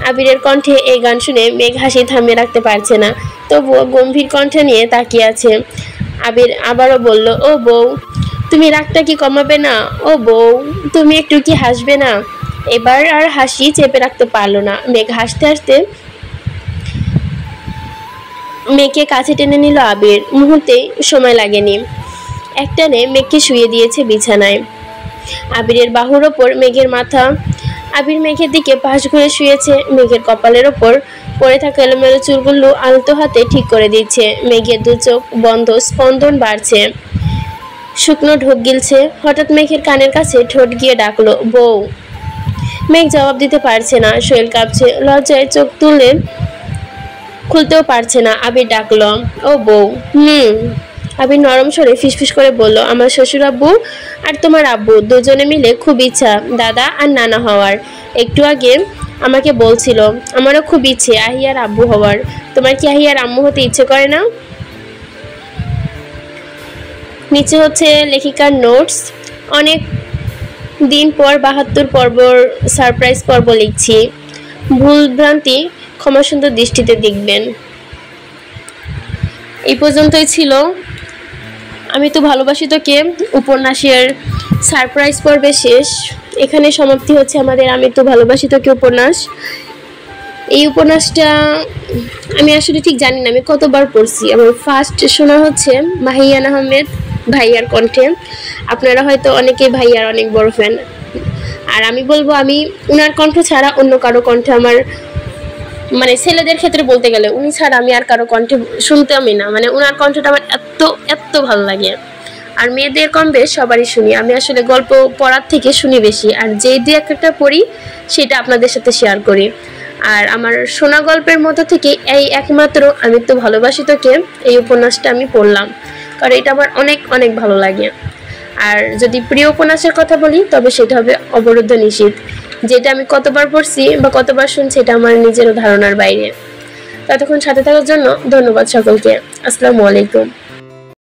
আবিরের কণ্ঠে এই গান শুনে মেঘ হাসি থামিয়ে রাখতে পারছে না, তবুও গম্ভীর কণ্ঠে নিয়ে তাকিয়ে আছে। আবির আবারও বলল, ও বউ, তুমি রাগটা কি কমাবে না? ও বউ, তুমি একটু কি হাসবে না? এবার আর হাসি চেপে রাখতে পারলো না। মেঘ হাসতে হাসতে মেঘকে কাছে টেনে নিল আবির। মুহূর্তে সময় লাগেনি, একটানে মেঘকে শুয়ে দিয়েছে বিছানায়। আবিরের বাহুর ওপর মেঘের মাথা। আবির মেঘের দিকে পাশ ঘুরে শুয়েছে। মেঘের কপালের ওপর পড়ে থাকা এলোমেলো চুলগুলো আলতো হাতে ঠিক করে দিচ্ছে। মেঘের দু চোখ বন্ধ, স্পন্দন বাড়ছে, শুকনো ঢোক গিলছে। হঠাৎ মেঘের কানের কাছে ঠোঁট গিয়ে ডাকলো, বউ। মেঘ জবাব দিতে পারছে না, শরীর কাঁপছে, লজ্জায় চোখ তুলে খুলতেও পারছে না। আবির ডাকলো, ও বউ। আবির নরম স্বরে ফিসফিস করে বলল, আমার শ্বশুর আব্বু আর তোমার আব্বু দুজনে মিলে খুব ইচ্ছা দাদা আর নানা হওয়ার। একটু আগে আমাকে বলছিল, আমারও খুব ইচ্ছে আহিয়ার আব্বু হওয়ার। তোমার কি আহিয়ার আম্মু হতে ইচ্ছে করে না? নিচে হচ্ছে লেখিকার নোটস। অনেক দিন পর ৭২ পর্বর সারপ্রাইজ পর্ব লিখছি। ভুল ভ্রান্তি ক্ষমা সুন্দর দৃষ্টিতে দেখবেন। এই পর্যন্তই ছিল আমি তো ভালোবাসি তোকে উপন্যাসের সারপ্রাইজ পর্বে শেষ। এখানে সমাপ্তি হচ্ছে আমাদের আমি তো ভালোবাসি তোকে উপন্যাস। এই উপন্যাসটা আমি আসলে ঠিক জানি না আমি কতবার পড়ছি। আমার ফার্স্ট শোনা হচ্ছে মাহিয়ান আহমেদ ভাইয়ার কণ্ঠে। আপনারা হয়তো অনেকেই ভাইয়ার অনেক বড় ফ্যান, আর আমি বলবো আমি উনার কণ্ঠ ছাড়া অন্য কারো কণ্ঠে আমার, মানে ছেলেদের ক্ষেত্রে বলতে গেলে উনি ছাড়া আমি আর কারো কণ্ঠে শুনতামই না। মানে উনার কণ্ঠটা আমার এত ভালো লাগে। আর মেয়েদের কম বেশ সবারই শুনি। আমি আসলে গল্প পড়ার থেকে শুনি বেশি, আর যেই দুই একটা পড়ি সেটা আপনাদের সাথে শেয়ার করি। আর আমার শোনা গল্পের মধ্যে থেকে এই একমাত্র আমি তো ভালোবাসি তোকে এই উপন্যাসটা আমি পড়লাম, কারণ এটা আমার অনেক ভালো লাগে। আর যদি প্রিয় উপন্যাসের কথা বলি তবে সেটা হবে অবরুদ্ধ নিশীথ, যেটা আমি কতবার পড়ছি বা কতবার শুনছি এটা আমার নিজেরও ধারণার বাইরে। ততক্ষণ সাথে থাকার জন্য ধন্যবাদ সকলকে। আসসালামু আলাইকুম।